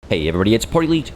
Hey everybody, it's PartyElite.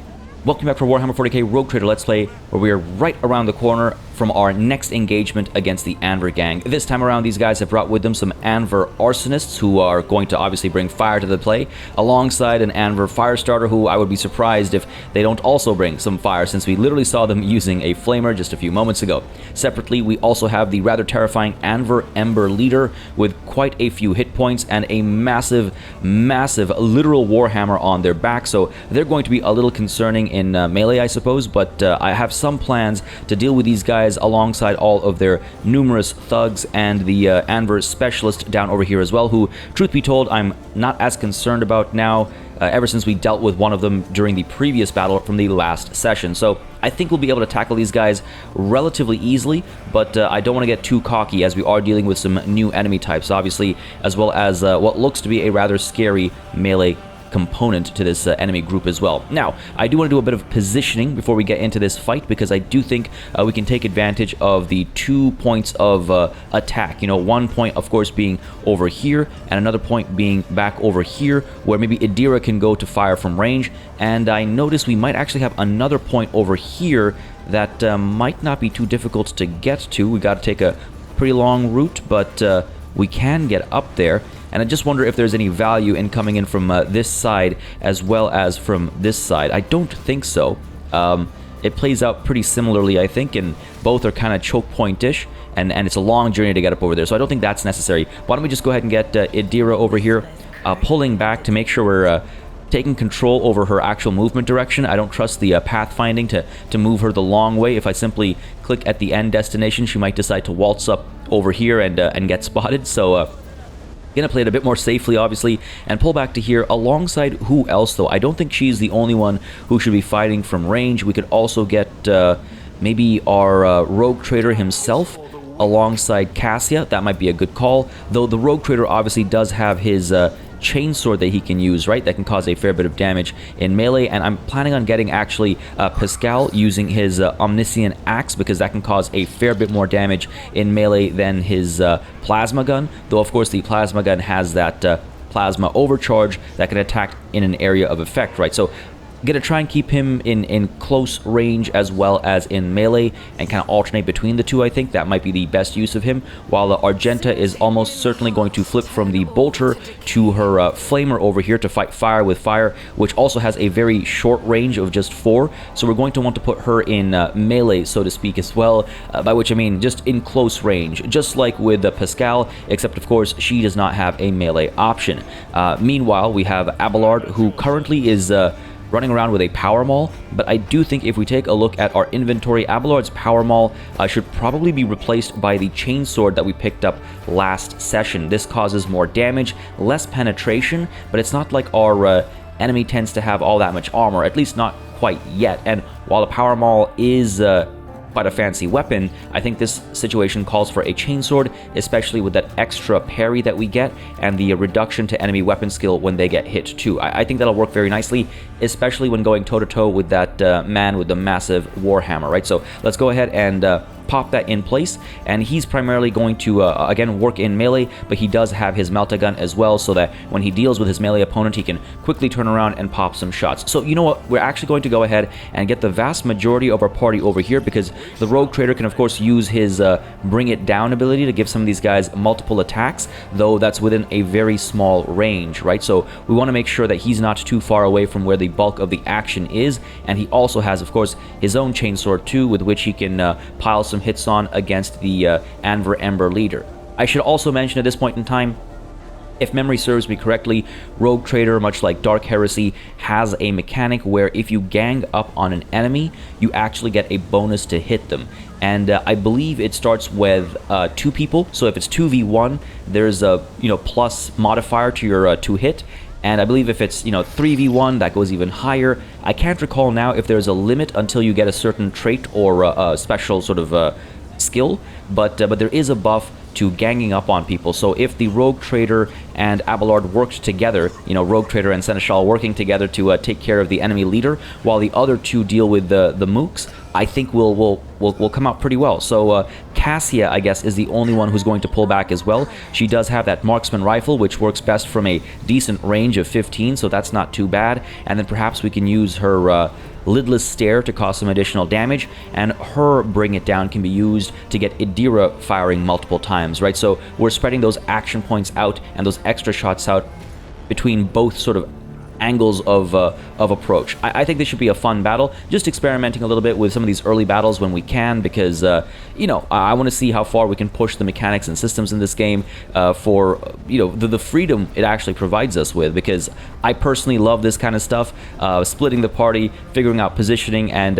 Welcome back for Warhammer 40K Rogue Trader Let's Play, where we are right around the corner from our next engagement against the Anvur gang. This time around, these guys have brought with them some Anvur arsonists who are going to obviously bring fire to the play, alongside an Anvur firestarter who I would be surprised if they don't also bring some fire, since we literally saw them using a flamer just a few moments ago. Separately, we also have the rather terrifying Anvur Ember leader with quite a few hit points and a massive literal warhammer on their back, so they're going to be a little concerning in melee, I suppose, but I have some plans to deal with these guys alongside all of their numerous thugs and the Anvur specialist down over here as well, who, truth be told, I'm not as concerned about now, ever since we dealt with one of them during the previous battle from the last session. So I think we'll be able to tackle these guys relatively easily, but I don't want to get too cocky as we are dealing with some new enemy types, obviously, as well as what looks to be a rather scary melee component to this enemy group as well. Now, I do want to do a bit of positioning before we get into this fight, because I do think we can take advantage of the 2 points of attack. You know, one point, of course, being over here, and another point being back over here, where maybe Idira can go to fire from range. And I notice we might actually have another point over here that might not be too difficult to get to. We got to take a pretty long route, but we can get up there. And I just wonder if there's any value in coming in from this side as well as from this side. I don't think so. It plays out pretty similarly, I think, and both are kind of choke point-ish, and it's a long journey to get up over there, so I don't think that's necessary. Why don't we just go ahead and get Idira over here, pulling back to make sure we're taking control over her actual movement direction. I don't trust the pathfinding to move her the long way. If I simply click at the end destination, she might decide to waltz up over here and get spotted, so gonna play it a bit more safely, obviously, and pull back to here alongside who else, though? I don't think she's the only one who should be fighting from range. We could also get maybe our rogue trader himself alongside Cassia. That might be a good call, though the rogue trader obviously does have his chainsword that he can use, right? That can cause a fair bit of damage in melee, and I'm planning on getting actually Pascal using his omniscient axe, because that can cause a fair bit more damage in melee than his plasma gun, though of course the plasma gun has that plasma overcharge that can attack in an area of effect, right? So gonna try and keep him in close range as well as in melee, and kind of alternate between the two. I think that might be the best use of him, while Argenta is almost certainly going to flip from the bolter to her flamer over here to fight fire with fire, which also has a very short range of just 4, so we're going to want to put her in melee, so to speak, as well, by which I mean just in close range, just like with Pascal, except of course she does not have a melee option. Meanwhile, we have Abelard, who currently is running around with a power maul, but I do think if we take a look at our inventory, Abelard's power maul should probably be replaced by the chainsword that we picked up last session. This causes more damage, less penetration, but it's not like our enemy tends to have all that much armor, at least not quite yet. And while the power maul is quite a fancy weapon, I think this situation calls for a chainsword, especially with that extra parry that we get and the reduction to enemy weapon skill when they get hit too. I think that'll work very nicely, especially when going toe-to-toe with that man with the massive warhammer, right? So let's go ahead and pop that in place, and he's primarily going to again work in melee, but he does have his melta gun as well, so that when he deals with his melee opponent, he can quickly turn around and pop some shots. So you know what, we're actually going to go ahead and get the vast majority of our party over here, because the rogue trader can of course use his bring it down ability to give some of these guys multiple attacks, though that's within a very small range, right? So we want to make sure that he's not too far away from where the bulk of the action is, and he also has of course his own chainsword too, with which he can pile some hits on against the Anvur Ember leader. I should also mention at this point in time, if memory serves me correctly, Rogue Trader, much like Dark Heresy, has a mechanic where if you gang up on an enemy, you actually get a bonus to hit them. And I believe it starts with 2 people, so if it's 2v1, there's a plus modifier to your to hit. And I believe if it's 3v1, that goes even higher. I can't recall now if there's a limit until you get a certain trait or a special sort of skill, but there is a buff to ganging up on people. So if the Rogue Trader and Abelard worked together, Rogue Trader and Seneschal working together to take care of the enemy leader, while the other two deal with the mooks, I think we'll come out pretty well. So Cassia, I guess, is the only one who's going to pull back as well. She does have that marksman rifle, which works best from a decent range of 15, so that's not too bad. And then perhaps we can use her lidless stare to cause some additional damage, and her bring it down can be used to get Idira firing multiple times, right? So we're spreading those action points out and those extra shots out between both sort of angles of approach. I think this should be a fun battle, just experimenting a little bit with some of these early battles when we can, because you know, I want to see how far we can push the mechanics and systems in this game for, you know, the freedom it actually provides us with, because I personally love this kind of stuff, splitting the party, figuring out positioning, and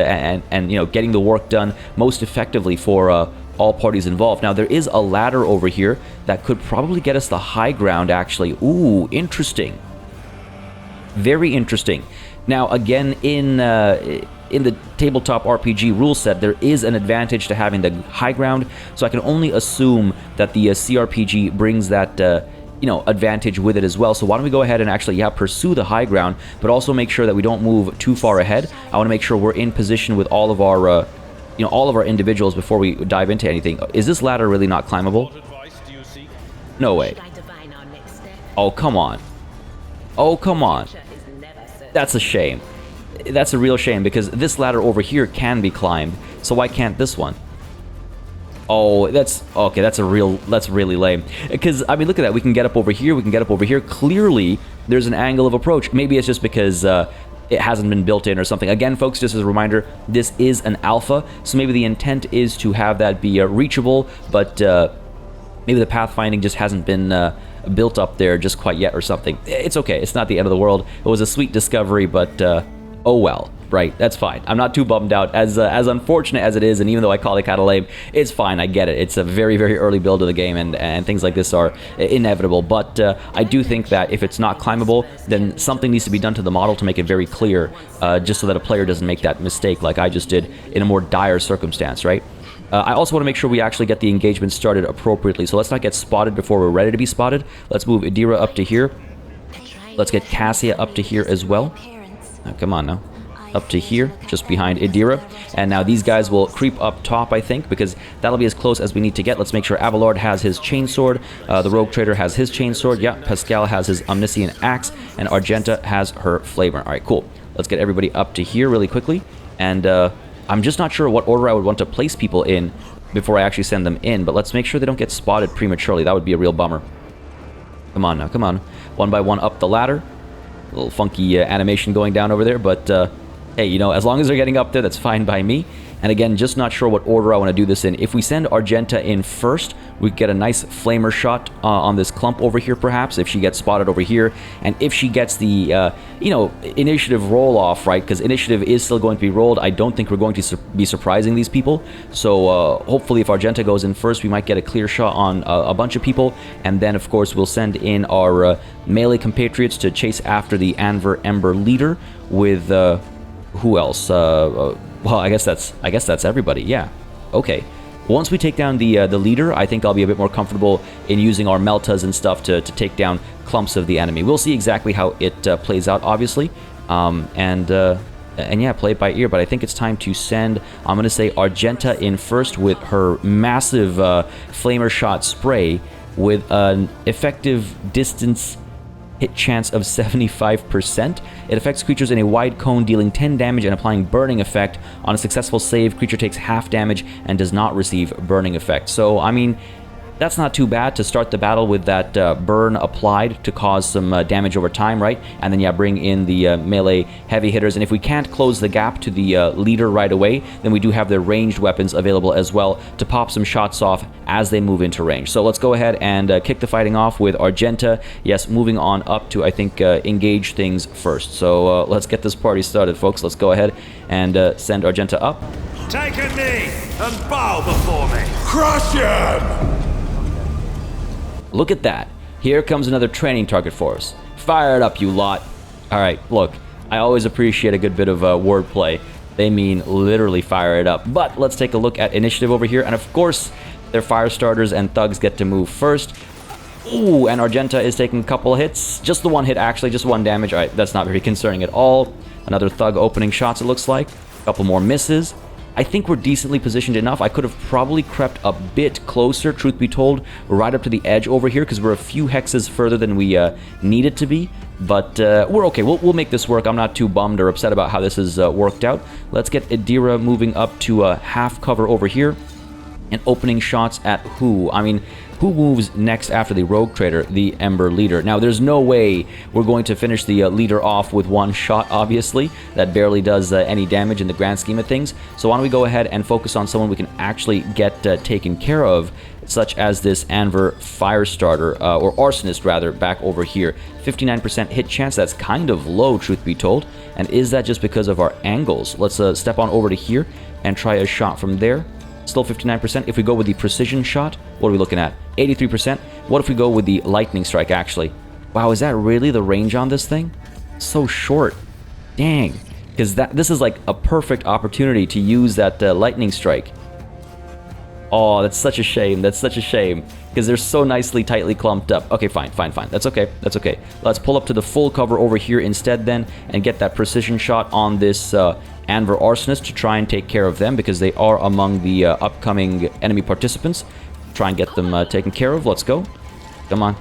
you know, getting the work done most effectively for all parties involved. Now, there is a ladder over here that could probably get us the high ground, actually. Ooh, interesting. Very interesting. Now, again, in the tabletop RPG rule set, there is an advantage to having the high ground, so I can only assume that the cRPG brings that you know, advantage with it as well. So why don't we go ahead and actually, yeah, pursue the high ground, but also make sure that we don't move too far ahead. I want to make sure we're in position with all of our you know, all of our individuals before we dive into anything. Is this ladder really not climbable? No way. Oh, come on. Oh, come on. That's a shame. That's a real shame, because this ladder over here can be climbed, so why can't this one? Oh, that's okay. That's really lame. Because I mean, look at that. We can get up over here. We can get up over here. Clearly, there's an angle of approach. Maybe it's just because it hasn't been built in or something. Again, folks, just as a reminder, this is an alpha, so maybe the intent is to have that be reachable, but maybe the pathfinding just hasn't been built up there just quite yet or something. It's okay. It's not the end of the world. It was a sweet discovery, but oh well. Right, that's fine. I'm not too bummed out. As unfortunate as it is, and even though I call it kind of lame, it's fine. I get it. It's a very, very early build of the game, and things like this are inevitable. But I do think that if it's not climbable, then something needs to be done to the model to make it very clear, just so that a player doesn't make that mistake like I just did in a more dire circumstance, right? I also want to make sure we actually get the engagement started appropriately, so let's not get spotted before we're ready to be spotted. Let's move Idira up to here. Let's get Cassia up to here as well. Oh, come on now. Up to here, just behind Idira. And now these guys will creep up top, I think, because that'll be as close as we need to get. Let's make sure Abelard has his chainsword, the Rogue Trader has his chainsword, yeah, Pascal has his Omniscient Axe, and Argenta has her Flavor. Alright, cool. Let's get everybody up to here really quickly. And I'm just not sure what order I would want to place people in before I actually send them in, but let's make sure they don't get spotted prematurely. That would be a real bummer. Come on now, come on. One by one up the ladder. A little funky animation going down over there, but hey, you know, as long as they're getting up there, that's fine by me. And again, just not sure what order I want to do this in. If we send Argenta in first, we get a nice flamer shot on this clump over here, perhaps, if she gets spotted over here. And if she gets the, you know, initiative roll-off, right, because initiative is still going to be rolled, I don't think we're going to be surprising these people. So hopefully if Argenta goes in first, we might get a clear shot on a bunch of people. And then, of course, we'll send in our melee compatriots to chase after the Anver Ember leader with... who else? Well, I guess that's everybody. Yeah. Okay. Once we take down the leader, I think I'll be a bit more comfortable in using our meltas and stuff to take down clumps of the enemy. We'll see exactly how it plays out, obviously, and yeah, play it by ear. But I think it's time to send. I'm gonna say Argenta in first with her massive flamer shot spray with an effective distance hit chance of 75%. It affects creatures in a wide cone, dealing 10 damage and applying burning effect. On a successful save, creature takes half damage and does not receive burning effect. So, I mean, that's not too bad to start the battle with that burn applied to cause some damage over time, right? And then, yeah, bring in the melee heavy hitters. And if we can't close the gap to the leader right away, then we do have their ranged weapons available as well to pop some shots off as they move into range. So let's go ahead and kick the fighting off with Argenta. Yes, moving on up to, I think, engage things first. So let's get this party started, folks. Let's go ahead and send Argenta up. Take a knee and bow before me. Crush him! Look at that. Here comes another training target for us. Fire it up, you lot. Alright, look, I always appreciate a good bit of wordplay. They mean literally fire it up. But let's take a look at initiative over here. And of course, their fire starters and thugs get to move first. Ooh, and Argenta is taking a couple of hits. Just the one hit, actually, just one damage. Alright, that's not very concerning at all. Another thug opening shots, it looks like. A couple more misses. I think we're decently positioned enough. I could have probably crept a bit closer, truth be told, right up to the edge over here, because we're a few hexes further than we needed to be. But we're okay. We'll make this work. I'm not too bummed or upset about how this has worked out. Let's get Idira moving up to half cover over here and opening shots at who? I mean, who moves next after the Rogue Trader? The Ember Leader. Now, there's no way we're going to finish the leader off with one shot, obviously. That barely does any damage in the grand scheme of things. So why don't we go ahead and focus on someone we can actually get taken care of, such as this Anver Firestarter, or Arsonist rather, back over here. 59% hit chance, that's kind of low, truth be told. And is that just because of our angles? Let's step on over to here and try a shot from there. Still 59%. If we go with the precision shot, what are we looking at? 83%. What if we go with the lightning strike, actually? Wow, is that really the range on this thing? So short. Dang. Because this is like a perfect opportunity to use that lightning strike. Oh, that's such a shame. That's such a shame. Because they're so nicely, tightly clumped up. Okay, fine. That's okay. That's okay. Let's pull up to the full cover over here instead then and get that precision shot on this Anver Arsonist to try and take care of them, because they are among the upcoming enemy participants. Try and get them taken care of. Let's go. Come on.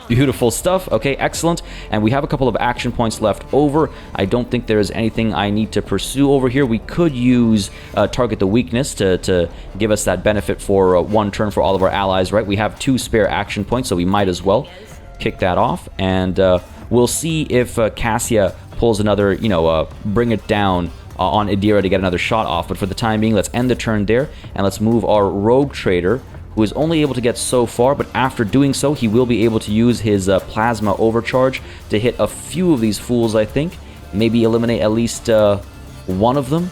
Beautiful stuff. Okay, excellent. And we have a couple of action points left over. I don't think there is anything I need to pursue over here. We could use target the weakness to give us that benefit for one turn for all of our allies, right? We have 2 spare action points, so we might as well kick that off. And we'll see if Cassia pulls another, bring it down on Idira to get another shot off. But for the time being, let's end the turn there, and let's move our Rogue Trader, who is only able to get so far, but after doing so, he will be able to use his Plasma Overcharge to hit a few of these fools, I think. Maybe eliminate at least one of them.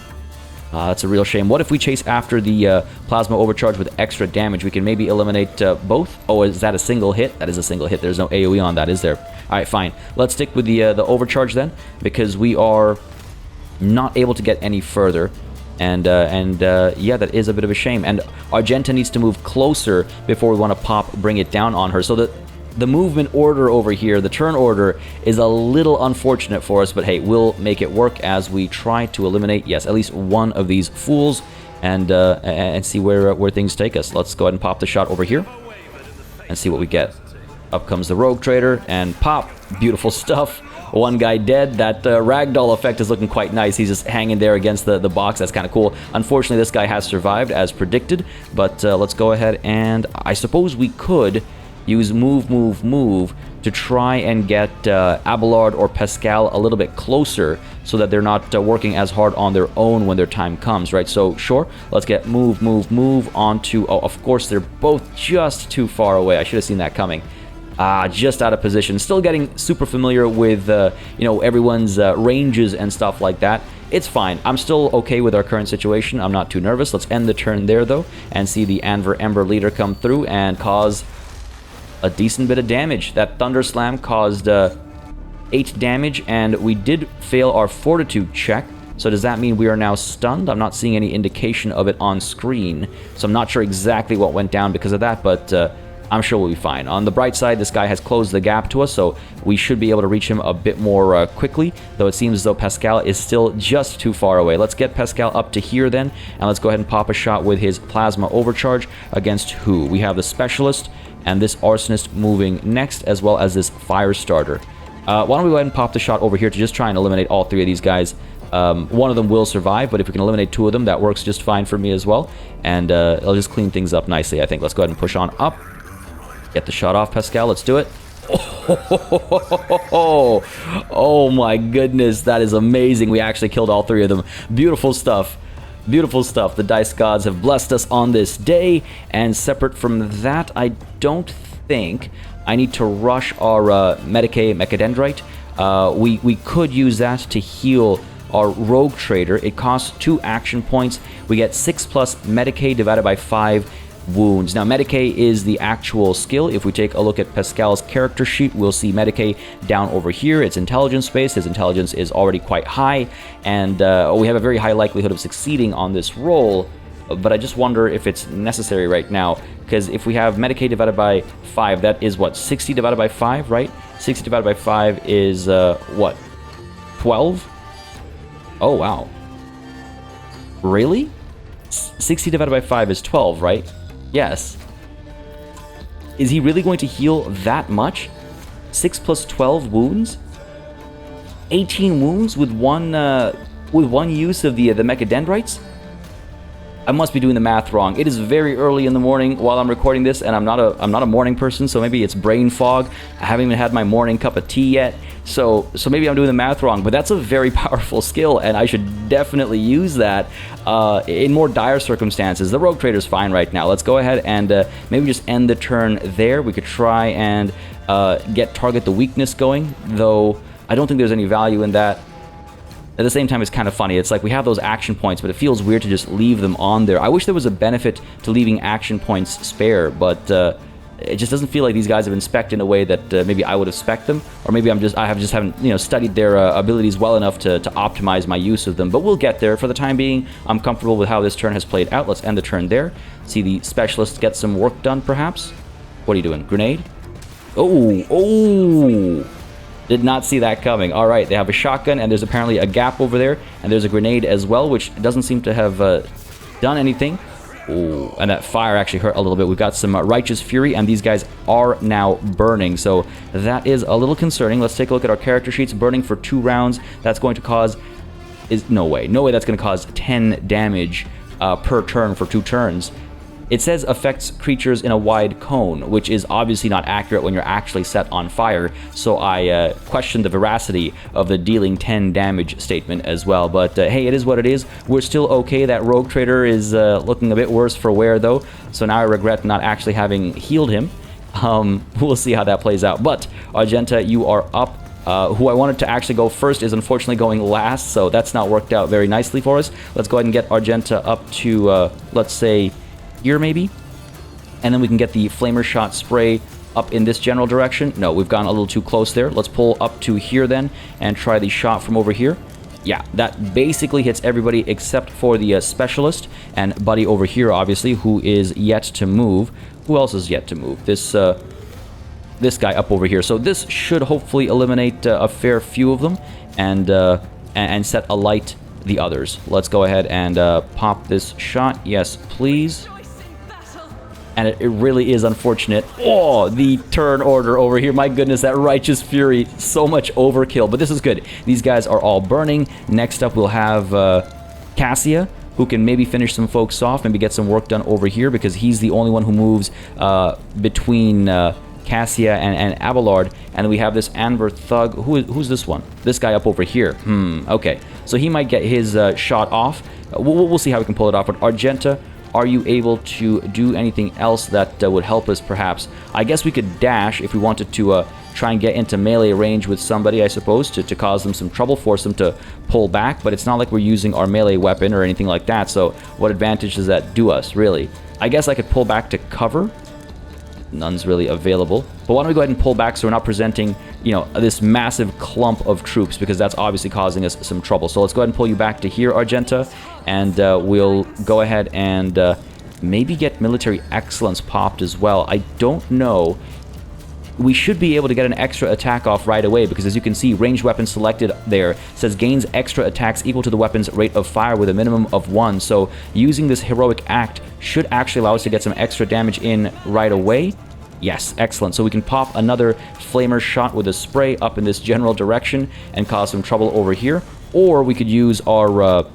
That's a real shame. What if we chase after the Plasma Overcharge with extra damage? We can maybe eliminate both. Oh, is that a single hit? That is a single hit. There's no AoE on that, is there? All right, fine. Let's stick with the Overcharge then, because we are not able to get any further. And yeah, that is a bit of a shame. And Argenta needs to move closer before we want to bring it down on her. So the movement order over here, the turn order, is a little unfortunate for us. But hey, we'll make it work as we try to eliminate, yes, at least one of these fools, and see where things take us. Let's go ahead and pop the shot over here and see what we get. Up comes the Rogue Trader, and pop. Beautiful stuff. One guy dead. That ragdoll effect is looking quite nice. He's just hanging there against the box. That's kind of cool. Unfortunately, this guy has survived as predicted, but let's go ahead and I suppose we could use move to try and get Abelard or Pascal a little bit closer so that they're not working as hard on their own when their time comes, right? So sure, let's get move onto, oh, of course, they're both just too far away. I should have seen that coming. Just out of position. Still getting super familiar with, everyone's ranges and stuff like that. It's fine. I'm still okay with our current situation. I'm not too nervous. Let's end the turn there, though, and see the Anver Ember Leader come through and cause a decent bit of damage. That Thunder Slam caused 8 damage, and we did fail our Fortitude check. So does that mean we are now stunned? I'm not seeing any indication of it on screen, so I'm not sure exactly what went down because of that, but I'm sure we'll be fine. On the bright side, this guy has closed the gap to us, so we should be able to reach him a bit more quickly, though it seems as though Pascal is still just too far away. Let's get Pascal up to here then, and let's go ahead and pop a shot with his Plasma Overcharge against who? We have the Specialist and this Arsonist moving next, as well as this Firestarter. Why don't we go ahead and pop the shot over here to just try and eliminate all 3 of these guys. One of them will survive, but if we can eliminate 2 of them, that works just fine for me as well, and it'll just clean things up nicely, I think. Let's go ahead and push on up. Get the shot off, Pascal. Let's do it. Oh my goodness, that is amazing. We actually killed all 3 of them. Beautiful stuff. Beautiful stuff. The dice gods have blessed us on this day, and separate from that, I don't think I need to rush our Medicae Mechadendrite. We could use that to heal our Rogue Trader. It costs 2 action points. We get 6 plus Medicae divided by 5 wounds. Now, Medicae is the actual skill. If we take a look at Pascal's character sheet, we'll see Medicae down over here. It's intelligence based. His intelligence is already quite high, and we have a very high likelihood of succeeding on this roll, but I just wonder if it's necessary right now, because if we have Medicae divided by 5, that is what, 60 divided by 5, right? 60 divided by 5 is what, 12? Oh wow. Really? 60 divided by 5 is 12, right? Yes. Is he really going to heal that much? 6 plus 12 wounds? 18 wounds with one use of the mechadendrites? I must be doing the math wrong. It is very early in the morning while I'm recording this, and I'm not a morning person, so maybe it's brain fog. I haven't even had my morning cup of tea yet, so maybe I'm doing the math wrong. But that's a very powerful skill, and I should definitely use that in more dire circumstances. The Rogue Trader's fine right now. Let's go ahead and maybe just end the turn there. We could try and target the weakness going, though I don't think there's any value in that. At the same time, it's kind of funny. It's like we have those action points, but it feels weird to just leave them on there. I wish there was a benefit to leaving action points spare, but it just doesn't feel like these guys have been spec'd in a way that maybe I would have spec'd them, or maybe I haven't studied their abilities well enough to optimize my use of them. But we'll get there. For the time being, I'm comfortable with how this turn has played out. Let's end the turn there. See the specialist get some work done, perhaps. What are you doing? Grenade? Oh! Did not see that coming. All right, they have a shotgun, and there's apparently a gap over there, and there's a grenade as well, which doesn't seem to have done anything. Ooh, and that fire actually hurt a little bit. We've got some Righteous Fury, and these guys are now burning, so that is a little concerning. Let's take a look at our character sheets. Burning for 2 rounds. That's going to cause... No way that's going to cause 10 damage per turn for 2 turns. It says affects creatures in a wide cone, which is obviously not accurate when you're actually set on fire, so I question the veracity of the dealing 10 damage statement as well. But hey, it is what it is. We're still okay. That Rogue Trader is looking a bit worse for wear, though, so now I regret not actually having healed him. We'll see how that plays out. But Argenta, you are up. Who I wanted to actually go first is unfortunately going last, so that's not worked out very nicely for us. Let's go ahead and get Argenta up to, let's say, here maybe, and then we can get the flamer shot spray up in this general direction. No, we've gone a little too close there. Let's pull up to here then and try the shot from over here. Yeah, that basically hits everybody except for the specialist and Buddy over here, obviously, who is yet to move. Who else is yet to move? This guy up over here. So this should hopefully eliminate a fair few of them and set alight the others. Let's go ahead and pop this shot. Yes, please. And it really is unfortunate. Oh, the turn order over here. My goodness, that Righteous Fury. So much overkill. But this is good. These guys are all burning. Next up, we'll have Cassia, who can maybe finish some folks off. Maybe get some work done over here, because he's the only one who moves between Cassia and Abelard. And we have this Anver Thug. Who's this one? This guy up over here. Okay. So he might get his shot off. We'll see how we can pull it off. But Argenta, are you able to do anything else that would help us, perhaps? I guess we could dash if we wanted to try and get into melee range with somebody, I suppose, to cause them some trouble, force them to pull back. But it's not like we're using our melee weapon or anything like that, so what advantage does that do us, really? I guess I could pull back to cover. None's really available. But why don't we go ahead and pull back so we're not presenting, this massive clump of troops, because that's obviously causing us some trouble. So let's go ahead and pull you back to here, Argenta, and we'll go ahead and maybe get military excellence popped as well. I don't know. We should be able to get an extra attack off right away, because as you can see, ranged weapon selected there says gains extra attacks equal to the weapon's rate of fire with a minimum of 1. So using this heroic act should actually allow us to get some extra damage in right away. Yes, excellent. So we can pop another flamer shot with a spray up in this general direction and cause some trouble over here. Or we could use our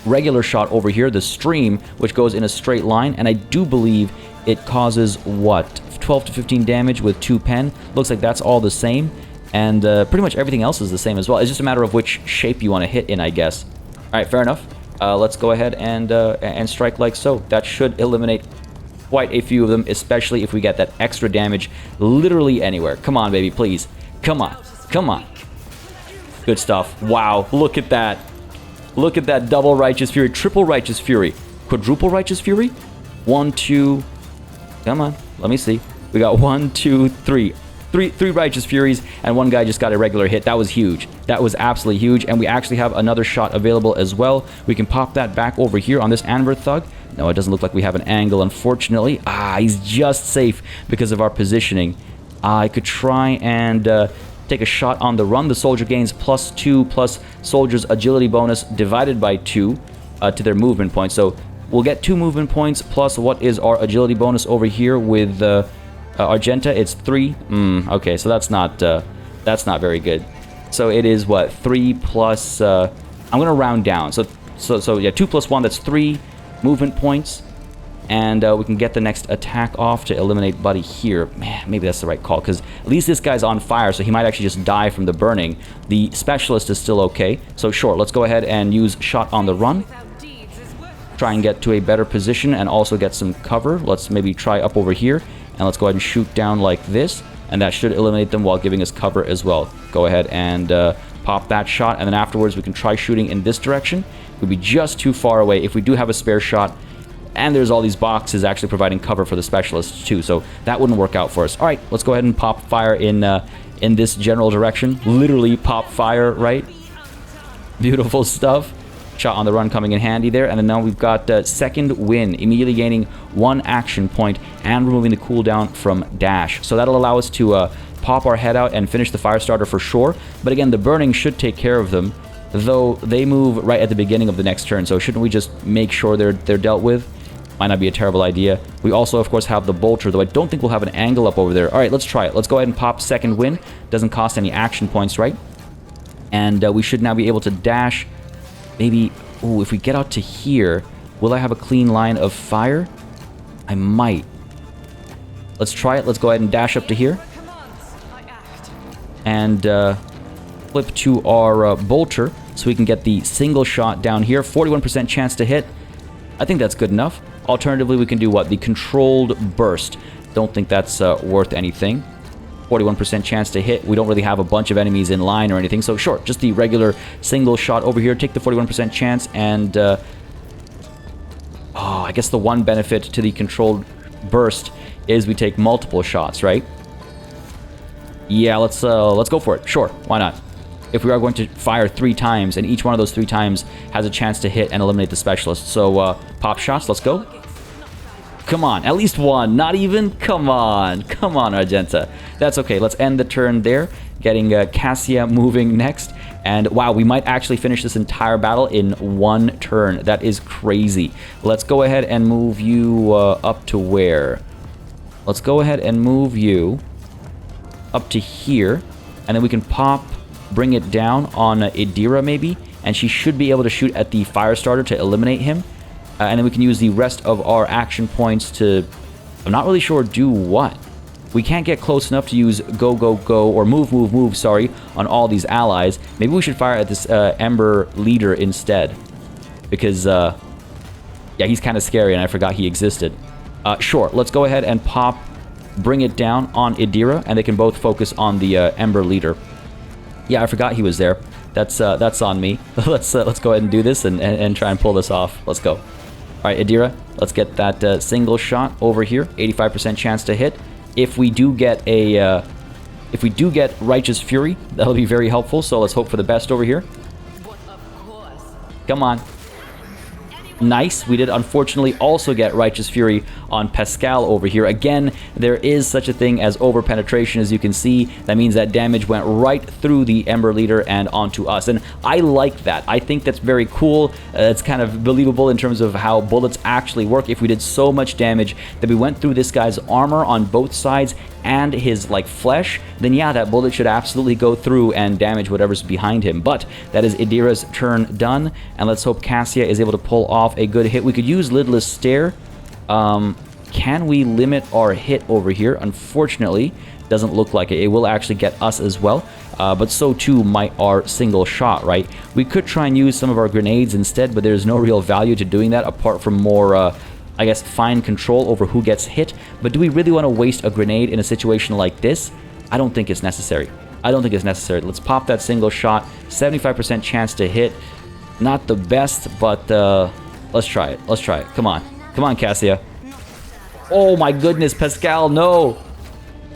regular shot over here, the stream, which goes in a straight line, and I do believe it causes, what, 12 to 15 damage with 2 pen. Looks like that's all the same, and pretty much everything else is the same as well. It's just a matter of which shape you want to hit in, I guess. Alright, fair enough. Let's go ahead and strike like so. That should eliminate quite a few of them, especially if we get that extra damage literally anywhere. Come on, baby, please. Come on. Come on. Good stuff. Wow, look at that. Look at that double Righteous Fury, triple Righteous Fury, quadruple Righteous Fury. 1, 2... Come on, let me see. We got 1, 2, 3. Three Righteous Furies, and one guy just got a regular hit. That was huge. That was absolutely huge, and we actually have another shot available as well. We can pop that back over here on this Anver Thug. No, it doesn't look like we have an angle, unfortunately. He's just safe because of our positioning. I could try and take a shot on the run. The soldier gains +2 plus soldier's agility bonus divided by 2. to their movement points. So we'll get 2 movement points plus what is our agility bonus over here with Argenta. It's 3. Okay, so that's not very good. So it is what, 3 plus I'm gonna round down. So yeah, 2 plus 1, that's 3 movement points. And we can get the next attack off to eliminate Buddy here. Man, maybe that's the right call, because at least this guy's on fire, so he might actually just die from the burning. The specialist is still okay. So sure, let's go ahead and use shot on the run. Try and get to a better position and also get some cover. Let's maybe try up over here. And let's go ahead and shoot down like this. And that should eliminate them while giving us cover as well. Go ahead and pop that shot. And then afterwards, we can try shooting in this direction. We'd be just too far away if we do have a spare shot. And there's all these boxes actually providing cover for the specialists too, so that wouldn't work out for us. All right, let's go ahead and pop fire in this general direction. Literally pop fire, right? Beautiful stuff. Shot on the run coming in handy there. And then now we've got second win, immediately gaining 1 action point and removing the cooldown from dash. So that'll allow us to pop our head out and finish the fire starter for sure. But again, the burning should take care of them, though they move right at the beginning of the next turn. So shouldn't we just make sure they're dealt with? Might not be a terrible idea. We also, of course, have the bolter, though I don't think we'll have an angle up over there. All right, let's try it. Let's go ahead and pop second win. Doesn't cost any action points, right? And we should now be able to dash. Maybe, ooh, if we get out to here, will I have a clean line of fire? I might. Let's try it. Let's go ahead and dash up to here. And flip to our bolter so we can get the single shot down here. 41% chance to hit. I think that's good enough. Alternatively, we can do what? The controlled burst. Don't think that's worth anything. 41% chance to hit. We don't really have a bunch of enemies in line or anything. So sure, just the regular single shot over here. Take the 41% chance and... I guess the one benefit to the controlled burst is we take multiple shots, right? Yeah, let's go for it. Sure, why not? If we are going to fire 3 times, and each one of those 3 times has a chance to hit and eliminate the specialist. So, pop shots, let's go. Come on, at least 1, not even? Come on, Argenta. That's okay, let's end the turn there, getting Cassia moving next. And wow, we might actually finish this entire battle in 1 turn. That is crazy. Let's go ahead and move you up to where? Let's go ahead and move you up to here, and then we can bring it down on Idira maybe, and she should be able to shoot at the fire starter to eliminate him. And then we can use the rest of our action points to, I'm not really sure, do what. We can't get close enough to use go, go, go, or move, move, move, sorry, on all these allies. Maybe we should fire at this Ember leader instead. Because, yeah, he's kind of scary and I forgot he existed. Sure, let's go ahead and bring it down on Idira, and they can both focus on the Ember leader. Yeah, I forgot he was there. That's on me. Let's go ahead and do this and try and pull this off. Let's go. All right, Idira, let's get that single shot over here. 85% chance to hit. If we do get Righteous Fury, that'll be very helpful. So let's hope for the best over here. Come on. Nice. We did unfortunately also get Righteous Fury on Pascal over here. Again, there is such a thing as over-penetration, as you can see. That means that damage went right through the Ember Leader and onto us. And I like that. I think that's very cool. It's kind of believable in terms of how bullets actually work. If we did so much damage that we went through this guy's armor on both sides and his like flesh, then yeah, that bullet should absolutely go through and damage whatever's behind him. But that is Idira's turn done, and let's hope Cassia is able to pull off a good hit. We could use Lidless Stare. Can we limit our hit over here? Unfortunately, doesn't look like it. It will actually get us as well, but so too might our single shot, right? We could try and use some of our grenades instead, but there's no real value to doing that apart from more I guess fine control over who gets hit. But do we really want to waste a grenade in a situation like this? I don't think it's necessary. Let's pop that single shot. 75% chance to hit. Not the best, but let's try it. Come on, Cassia. Oh my goodness, Pascal, no.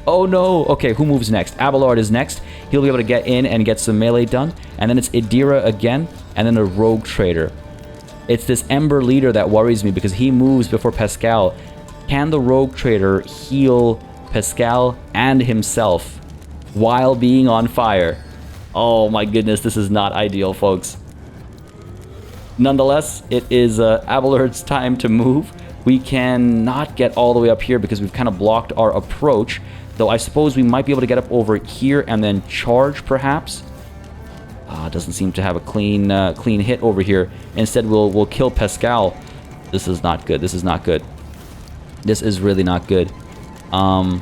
Oh no. Okay, who moves next? Abelard is next. He'll be able to get in and get some melee done. And then it's Idira again, and then a Rogue Trader. It's this Ember Leader that worries me because he moves before Pascal. Can the Rogue Trader heal Pascal and himself while being on fire? Oh my goodness, this is not ideal, folks. Nonetheless, it is Abelard's time to move. We cannot get all the way up here because we've kind of blocked our approach. Though I suppose we might be able to get up over here and then charge, perhaps. Doesn't seem to have a clean hit over here. Instead, we'll kill Pascal. This is not good. This is not good. This is really not good. All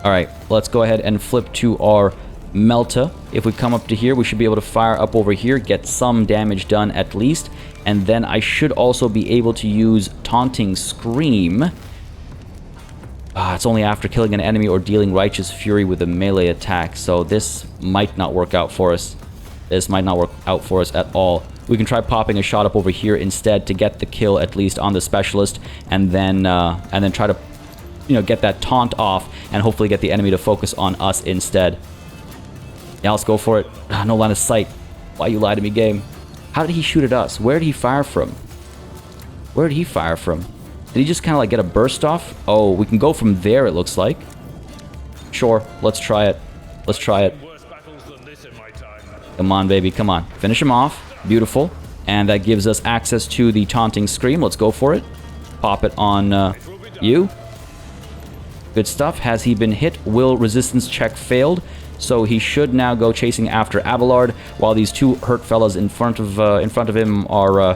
right, let's go ahead and flip to our Melta. If we come up to here, we should be able to fire up over here, get some damage done at least. And then I should also be able to use Taunting Scream. It's only after killing an enemy or dealing Righteous Fury with a melee attack. So this might not work out for us. This might not work out for us at all. We can try popping a shot up over here instead to get the kill at least on the specialist. And then try to, get that taunt off and hopefully get the enemy to focus on us instead. Yeah, let's go for it. No line of sight. Why you lie to me, game? How did he shoot at us? Where did he fire from? Where did he fire from? Did he just kind of like get a burst off? Oh, we can go from there, it looks like. Sure, let's try it. Let's try it. Come on, baby, come on. Finish him off. Beautiful. And that gives us access to the Taunting Scream. Let's go for it. Pop it on you. Good stuff. Has he been hit? Will resistance check failed? So he should now go chasing after Abelard, while these two hurt fellas in front of him are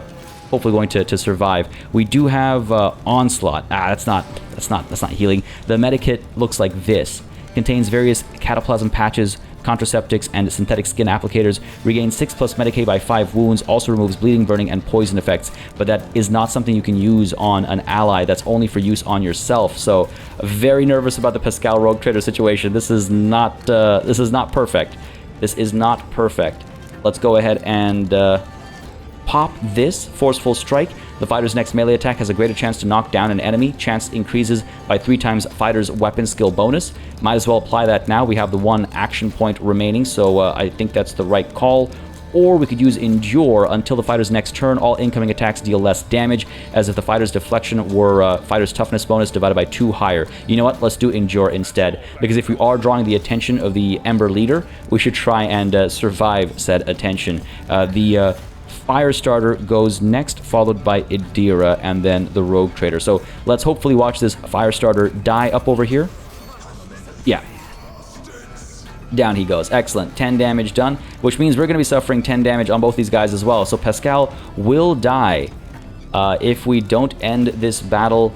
hopefully going to survive. We do have Onslaught. That's not healing. The medikit looks like this. Contains various cataplasm patches, contraceptics, and synthetic skin applicators. Regains 6+ Medicaid by 5 wounds. Also removes bleeding, burning, and poison effects. But that is not something you can use on an ally. That's only for use on yourself. So very nervous about the Pascal Rogue Trader situation. This is not perfect. This is not perfect. Let's go ahead and pop this Forceful Strike. The fighter's next melee attack has a greater chance to knock down an enemy. Chance increases by 3 times fighter's weapon skill bonus. Might as well apply that now. We have the 1 action point remaining, so I think that's the right call. Or we could use Endure until the fighter's next turn. All incoming attacks deal less damage, as if the fighter's deflection were fighter's toughness bonus divided by 2 higher. You know what? Let's do Endure instead, because if we are drawing the attention of the Ember Leader, we should try and survive said attention. The Firestarter goes next, followed by Idira, and then the Rogue Trader. So let's hopefully watch this Firestarter die up over here. Yeah. Down he goes. Excellent. 10 damage done, which means we're going to be suffering 10 damage on both these guys as well. So Pascal will die if we don't end this battle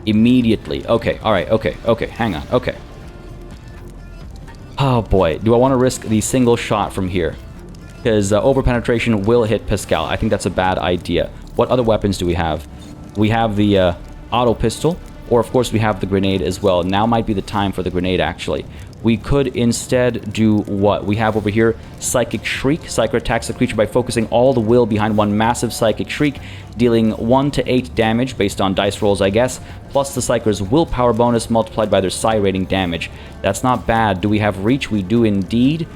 immediately. Okay, alright, okay, hang on, okay. Oh boy, do I want to risk the single shot from here? Because overpenetration will hit Pascal. I think that's a bad idea. What other weapons do we have? We have the auto pistol, or of course we have the grenade as well. Now might be the time for the grenade, actually. We could instead do what? We have over here Psychic Shriek. Psyker attacks the creature by focusing all the will behind one massive Psychic Shriek, dealing 1 to 8 damage based on dice rolls, I guess, plus the Psyker's willpower bonus multiplied by their Psi rating damage. That's not bad. Do we have Reach? We do indeed.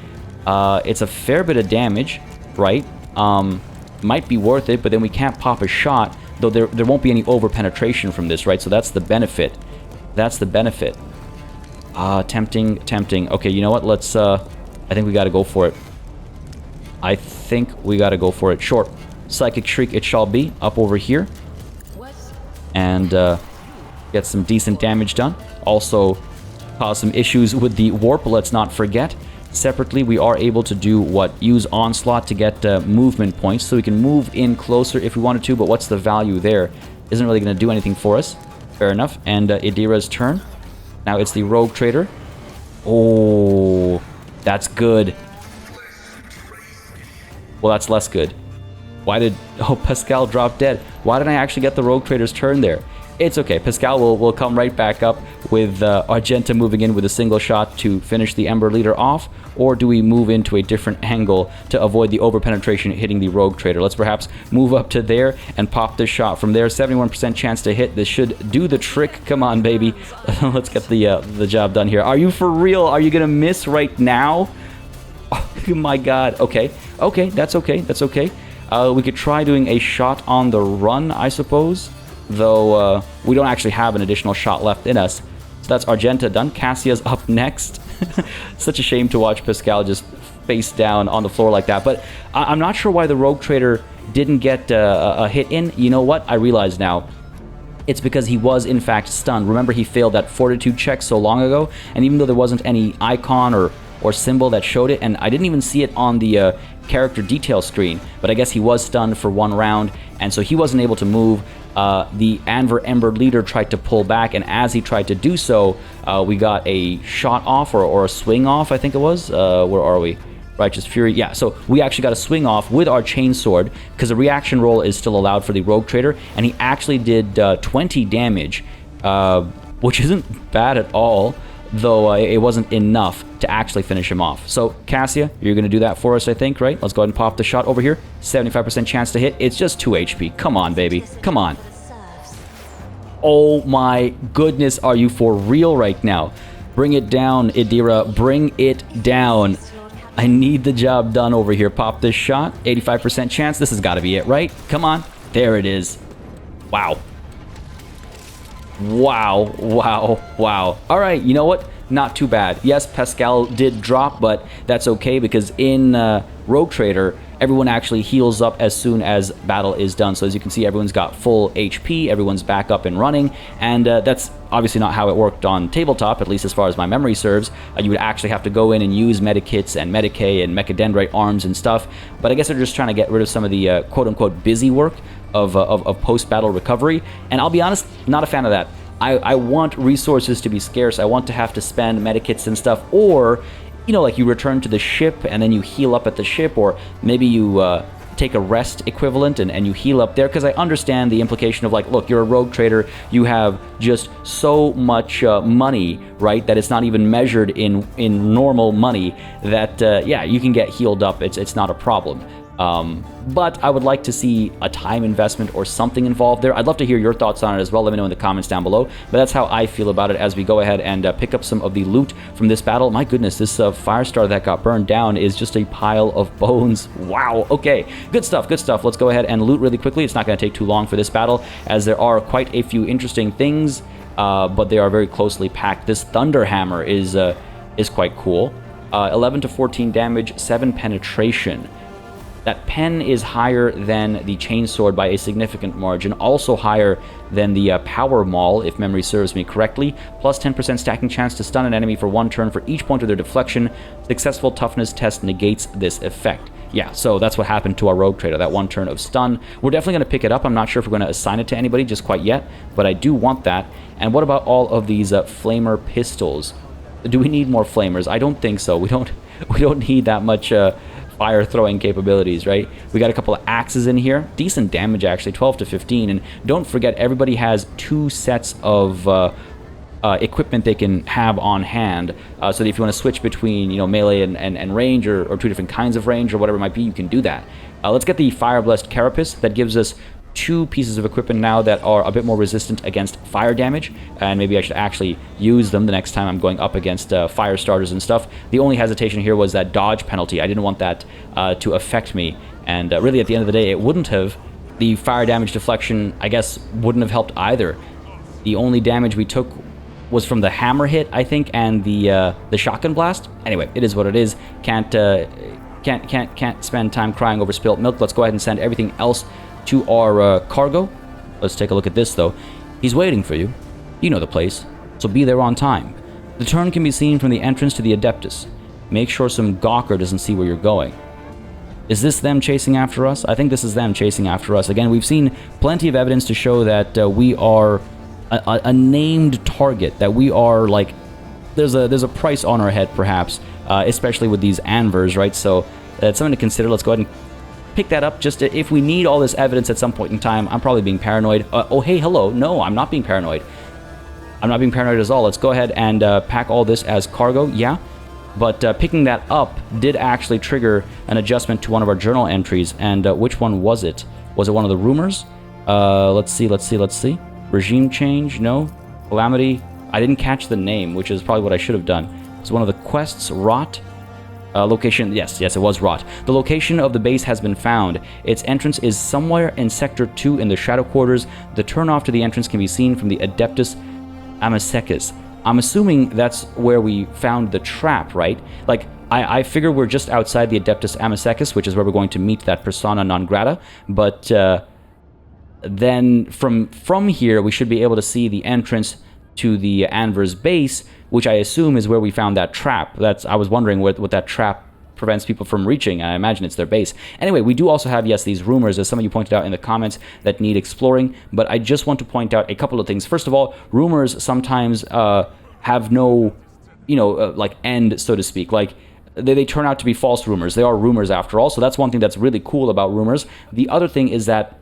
It's a fair bit of damage, right? Might be worth it, but then we can't pop a shot, though there won't be any over-penetration from this, right? So that's the benefit. That's the benefit. Tempting. Okay, you know what? Let's, I think we gotta go for it. I think we gotta go for it. Sure. Psychic Shriek it shall be, up over here. And, get some decent damage done. Also, cause some issues with the warp, let's not forget. Separately, we are able to do what? Use Onslaught to get movement points, so we can move in closer if we wanted to, but what's the value there? Isn't really going to do anything for us. Fair enough. And Idira's turn. Now it's the Rogue Trader. Oh, that's good. Well, that's less good. Why did... Oh, Pascal drop dead. Why didn't I actually get the Rogue Trader's turn there? It's okay. Pascal will come right back up with Argenta moving in with a single shot to finish the Ember Leader off, or do we move into a different angle to avoid the over-penetration hitting the Rogue Trader? Let's perhaps move up to there and pop this shot from there. 71% chance to hit. This should do the trick. Come on, baby. Let's get the job done here. Are you for real? Are you going to miss right now? Oh, my God. Okay, that's okay. That's okay. We could try doing a shot on the run, I suppose. Though we don't actually have an additional shot left in us. So that's Argenta done. Cassia's up next. Such a shame to watch Pascal just face down on the floor like that. But I'm not sure why the Rogue Trader didn't get a hit in. You know what? I realize now. It's because he was in fact stunned. Remember, he failed that fortitude check so long ago, and even though there wasn't any icon or symbol that showed it, and I didn't even see it on the character detail screen, but I guess he was stunned for 1 round, and so he wasn't able to move. The Anver Ember leader tried to pull back, and as he tried to do so, we got a shot off or a swing off, I think it was. Where are we? Righteous Fury. Yeah, so we actually got a swing off with our chainsword because the reaction roll is still allowed for the Rogue Trader, and he actually did 20 damage, which isn't bad at all, though it wasn't enough to actually finish him off. So, Cassia, you're going to do that for us, I think, right? Let's go ahead and pop the shot over here. 75% chance to hit. It's just 2 HP. Come on, baby. Come on. Oh my goodness, are you for real right now? Bring it down, Idira. Bring it down. I need the job done over here. Pop this shot. 85% chance. This has got to be it, right? Come on. There it is. Wow. Wow. Wow. Wow. All right. You know what? Not too bad. Yes, Pascal did drop, but that's okay because in Rogue Trader, everyone actually heals up as soon as battle is done. So as you can see, everyone's got full HP, everyone's back up and running, and that's obviously not how it worked on tabletop, at least as far as my memory serves. You would actually have to go in and use medikits and Medicae and Mechadendrite arms and stuff, but I guess they're just trying to get rid of some of the quote-unquote busy work of post-battle recovery, and I'll be honest, not a fan of that. I want resources to be scarce. I want to have to spend medikits and stuff, or, you know, like you return to the ship and then you heal up at the ship, or maybe you take a rest equivalent and you heal up there, because I understand the implication of, like, look, you're a Rogue Trader, you have just so much money, right, that it's not even measured in normal money, that, yeah, you can get healed up. It's not a problem. But I would like to see a time investment or something involved there. I'd love to hear your thoughts on it as well. Let me know in the comments down below. But that's how I feel about it as we go ahead and pick up some of the loot from this battle. My goodness, this Firestar that got burned down is just a pile of bones. Wow. Okay. Good stuff. Good stuff. Let's go ahead and loot really quickly. It's not going to take too long for this battle, as there are quite a few interesting things, but they are very closely packed. This Thunder Hammer is quite cool. 11 to 14 damage, 7 penetration. That pen is higher than the chainsword by a significant margin, also higher than the power maul, if memory serves me correctly, plus 10% stacking chance to stun an enemy for 1 turn for each point of their deflection. Successful toughness test negates this effect. Yeah, so that's what happened to our Rogue Trader, that 1 turn of stun. We're definitely going to pick it up. I'm not sure if we're going to assign it to anybody just quite yet, but I do want that. And what about all of these flamer pistols? Do we need more flamers? I don't think so. We don't need that much fire throwing capabilities, right? We got a couple of axes in here. Decent damage, actually, 12 to 15. And don't forget, everybody has 2 sets of equipment they can have on hand. So that if you want to switch between, you know, melee and range, or 2 different kinds of range, or whatever it might be, you can do that. Let's get the Fire Blessed Carapace. That gives us 2 pieces of equipment now that are a bit more resistant against fire damage, and maybe I should actually use them the next time I'm going up against fire starters and stuff. The only hesitation here was that dodge penalty. I didn't want that to affect me, and really at the end of the day it wouldn't have. The fire damage deflection, I guess, wouldn't have helped either. The only damage we took was from the hammer hit, I think, and the shotgun blast. Anyway, it is what it is. Can't spend time crying over spilt milk. Let's go ahead and send everything else to our cargo. Let's take a look at this, though. He's waiting for you. You know the place, so be there on time. The turn can be seen from the entrance to the Adeptus. Make sure some gawker doesn't see where you're going. Is this them chasing after us? I think this is them chasing after us. Again, we've seen plenty of evidence to show that we are a named target, that we are, like, there's a price on our head, perhaps, especially with these anvers, right? So that's something to consider. Let's go ahead and pick that up, just if we need all this evidence at some point in time. I'm probably being paranoid. Oh, hey, hello. No, I'm not being paranoid. I'm not being paranoid at all. Let's go ahead and pack all this as cargo. Yeah, but picking that up did actually trigger an adjustment to one of our journal entries. And which one was it? Was it one of the rumors? Let's see. Regime change? No. Calamity? I didn't catch the name, which is probably what I should have done. It's one of the quests. Rot? Location, yes, it was Rot. The location of the base has been found. Its entrance is somewhere in Sector 2 in the Shadow Quarters. The turnoff to the entrance can be seen from the Adeptus Amasekis. I'm assuming that's where we found the trap, right? Like, I figure we're just outside the Adeptus Amicekis, which is where we're going to meet that persona non grata, but then from here we should be able to see the entrance to the Anver's base, which I assume is where we found that trap. I was wondering what that trap prevents people from reaching. I imagine it's their base. Anyway, we do also have, yes, these rumors, as some of you pointed out in the comments, that need exploring, but I just want to point out a couple of things. First of all, rumors sometimes have no, like, end, so to speak. Like, they turn out to be false rumors. They are rumors after all, so that's one thing that's really cool about rumors. The other thing is that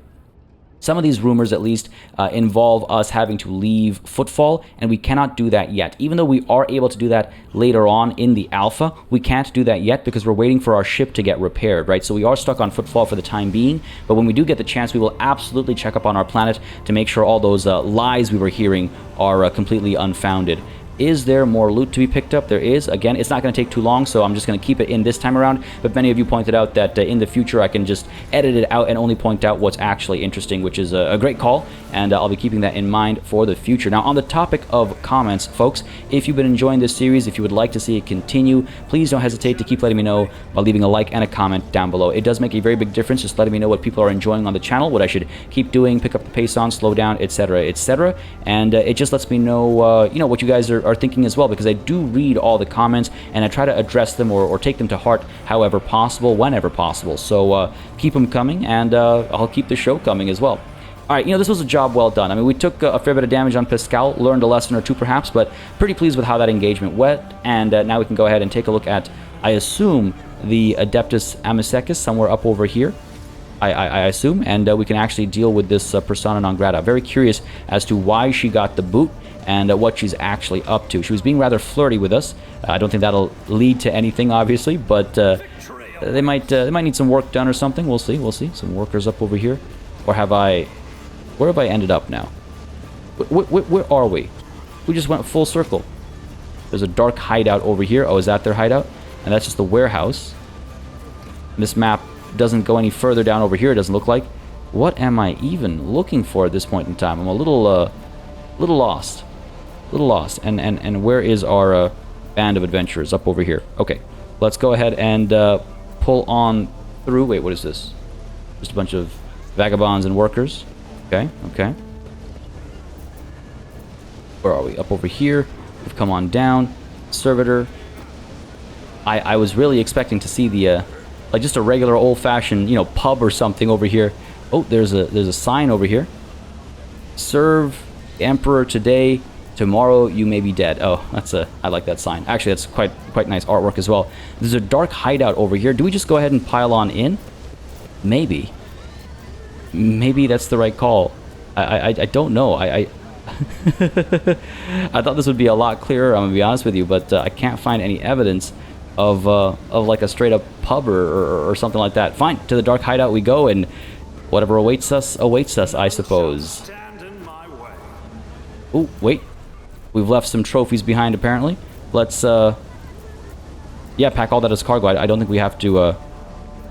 some of these rumors, at least, involve us having to leave Footfall, and we cannot do that yet. Even though we are able to do that later on in the alpha, we can't do that yet because we're waiting for our ship to get repaired, right? So we are stuck on Footfall for the time being, but when we do get the chance, we will absolutely check up on our planet to make sure all those lies we were hearing are completely unfounded. Is there more loot to be picked up? There is. Again, it's not going to take too long, so I'm just going to keep it in this time around. But many of you pointed out that in the future I can just edit it out and only point out what's actually interesting, which is a great call, and I'll be keeping that in mind for the future. Now, on the topic of comments, folks, if you've been enjoying this series, if you would like to see it continue, please don't hesitate to keep letting me know by leaving a like and a comment down below. It does make a very big difference, just letting me know what people are enjoying on the channel, what I should keep doing, pick up the pace on, slow down, etc., etc. And it just lets me know, what you guys are thinking as well, because I do read all the comments and I try to address them or take them to heart however possible, whenever possible. So keep them coming, and I'll keep the show coming as well. All right, this was a job well done. I mean, we took a fair bit of damage on Pascal, learned a lesson or two perhaps, but pretty pleased with how that engagement went. And now we can go ahead and take a look at, I assume, the Adeptus Amicekis somewhere up over here. I assume, and we can actually deal with this persona non grata. Very curious as to why she got the boot and what she's actually up to. She was being rather flirty with us. I don't think that'll lead to anything, obviously, but they might need some work done or something. We'll see. Some workers up over here, or where have I ended up now? Where are we? We just went full circle. There's a dark hideout over here. Oh, is that their hideout? And that's just the warehouse. This map doesn't go any further down over here, it doesn't look like. What am I even looking for at this point in time? I'm a little lost. And where is our band of adventurers? Up over here. Okay, let's go ahead and pull on through. Wait, what is this? Just a bunch of vagabonds and workers. Okay. Where are we? Up over here. We've come on down. Servitor. I was really expecting to see the like just a regular old-fashioned, pub or something over here. Oh, there's a sign over here. Serve the Emperor today. Tomorrow you may be dead. Oh, I like that sign. Actually, that's quite nice artwork as well. There's a dark hideout over here. Do we just go ahead and pile on in? Maybe that's the right call. I don't know. I thought this would be a lot clearer, I'm gonna be honest with you, but I can't find any evidence of like a straight up pub or something like that. Fine, to the dark hideout we go, and whatever awaits us, I suppose. Oh, wait. We've left some trophies behind, apparently. Let's, yeah, pack all that as cargo. I don't think we have to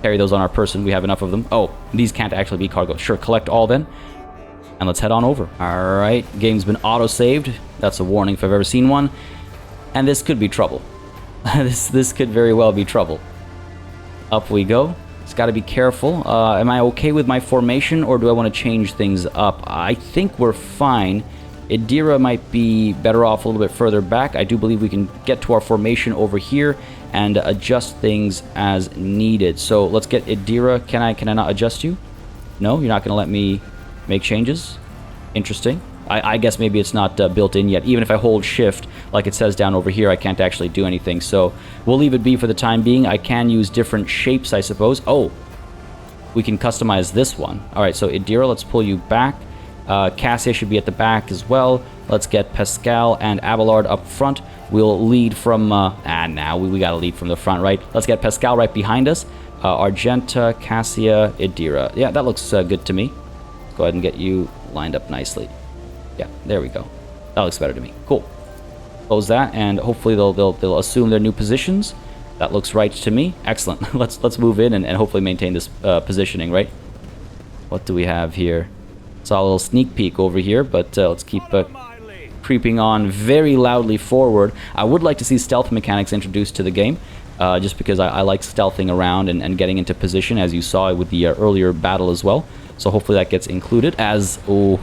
carry those on our person. We have enough of them. Oh, these can't actually be cargo. Sure, collect all then. And let's head on over. Alright, game's been auto-saved. That's a warning if I've ever seen one. And this could be trouble. This could very well be trouble. Up we go. Just gotta be careful. Am I okay with my formation, or do I want to change things up? I think we're fine. Idira might be better off a little bit further back. I do believe we can get to our formation over here and adjust things as needed. So let's get Idira. Can I not adjust you? No, you're not going to let me make changes? Interesting. I guess maybe it's not built in yet. Even if I hold shift, like it says down over here, I can't actually do anything. So we'll leave it be for the time being. I can use different shapes, I suppose. Oh, we can customize this one. All right, so Idira, let's pull you back. Cassia should be at the back as well. Let's get Pascal and Abelard up front. We'll lead from... we gotta lead from the front, right? Let's get Pascal right behind us. Argenta, Cassia, Idira. Yeah, that looks good to me. Let's go ahead and get you lined up nicely. Yeah, there we go. That looks better to me. Cool. Close that, and hopefully they'll assume their new positions. That looks right to me. Excellent. Let's move in and hopefully maintain this positioning, right? What do we have here? Saw a little sneak peek over here, but let's keep creeping on very loudly forward. I would like to see stealth mechanics introduced to the game. just because I like stealthing around and getting into position, as you saw with the earlier battle as well. So hopefully that gets included as... Oh,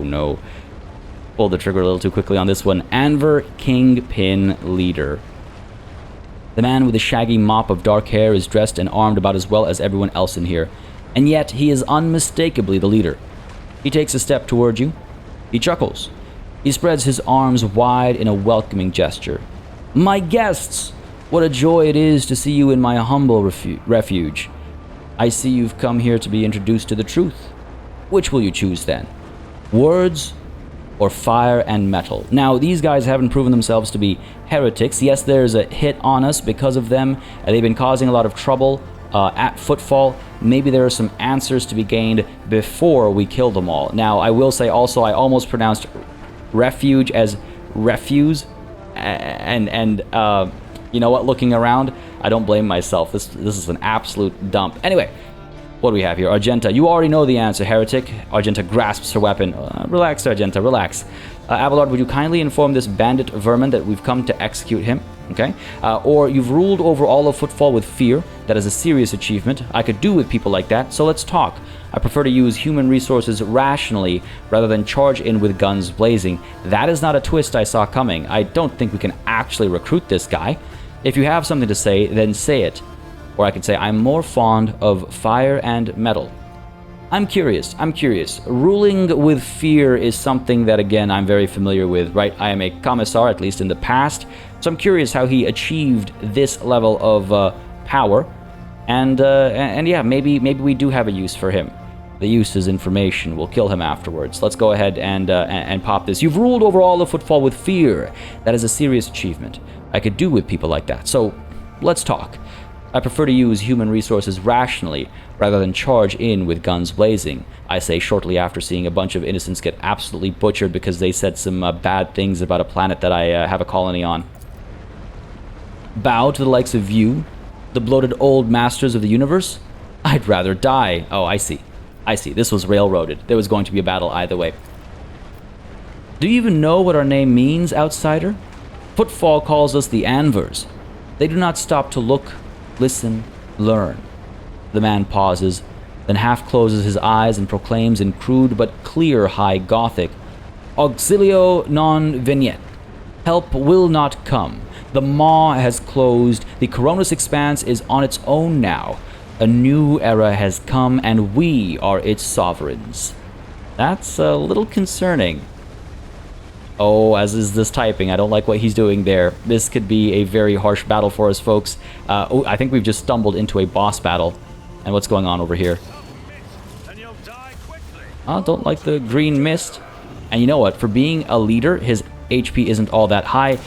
no. Pulled the trigger a little too quickly on this one. Anver Kingpin Leader. The man with the shaggy mop of dark hair is dressed and armed about as well as everyone else in here. And yet, he is unmistakably the leader. He takes a step toward you. He chuckles. He spreads his arms wide in a welcoming gesture. My guests! What a joy it is to see you in my humble refuge. I see you've come here to be introduced to the truth. Which will you choose then? Words or fire and metal? Now, these guys haven't proven themselves to be heretics. Yes, there's a hit on us because of them. They've been causing a lot of trouble at Footfall. Maybe there are some answers to be gained before we kill them all. Now, I will say also, I almost pronounced refuge as refuse. And you know what, looking around, I don't blame myself. This is an absolute dump. Anyway, what do we have here? Argenta, you already know the answer, heretic. Argenta grasps her weapon. Relax, Argenta, relax. Abelard, would you kindly inform this bandit vermin that we've come to execute him? Okay? Or you've ruled over all of Footfall with fear. That is a serious achievement. I could do with people like that, so let's talk. I prefer to use human resources rationally rather than charge in with guns blazing. That is not a twist I saw coming. I don't think we can actually recruit this guy. If you have something to say, then say it. Or I could say, I'm more fond of fire and metal. I'm curious. Ruling with fear is something that, again, I'm very familiar with, right? I am a Commissar, at least in the past. So I'm curious how he achieved this level of power. And yeah, maybe we do have a use for him. The use is information. We'll kill him afterwards. Let's go ahead and pop this. You've ruled over all of Footfall with fear. That is a serious achievement. I could do with people like that. So let's talk. I prefer to use human resources rationally rather than charge in with guns blazing, I say shortly after seeing a bunch of innocents get absolutely butchered because they said some bad things about a planet that I have a colony on. Bow to the likes of you, the bloated old masters of the universe? I'd rather die. Oh, I see. This was railroaded. There was going to be a battle either way. Do you even know what our name means, outsider? Footfall calls us the Anvers. They do not stop to look, listen, learn. The man pauses, then half closes his eyes and proclaims in crude but clear High Gothic, Auxilio non venit. Help will not come. The maw has closed. The Coronis Expanse is on its own now. A new era has come, and we are its sovereigns. That's a little concerning. Oh, as is this typing. I don't like what he's doing there. This could be a very harsh battle for us, folks. I think we've just stumbled into a boss battle. And what's going on over here? Oh, don't like the green mist. And you know what? For being a leader, his HP isn't all that high.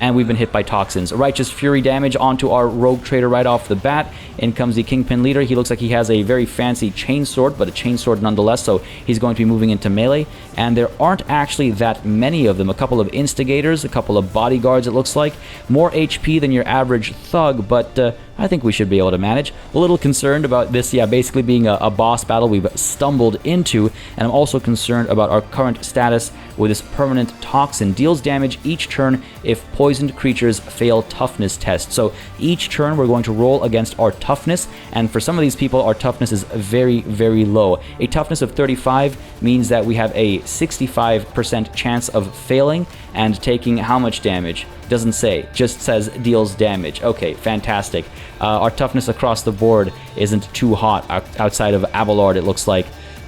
And we've been hit by toxins. Righteous Fury damage onto our rogue trader right off the bat. In comes the Kingpin leader. He looks like he has a very fancy chainsword, but a chainsword nonetheless, so he's going to be moving into melee. And there aren't actually that many of them. A couple of instigators, a couple of bodyguards, it looks like. More HP than your average thug, but I think we should be able to manage. A little concerned about this, yeah, basically being a boss battle we've stumbled into. And I'm also concerned about our current status with this permanent toxin. Deals damage each turn if poisoned creatures fail toughness tests. So each turn we're going to roll against our toughness, and for some of these people our toughness is very, very low. A toughness of 35 means that we have a 65% chance of failing and taking how much damage? Doesn't say, just says deals damage. Okay, fantastic. Our toughness across the board isn't too hot outside of Abelard, it looks like.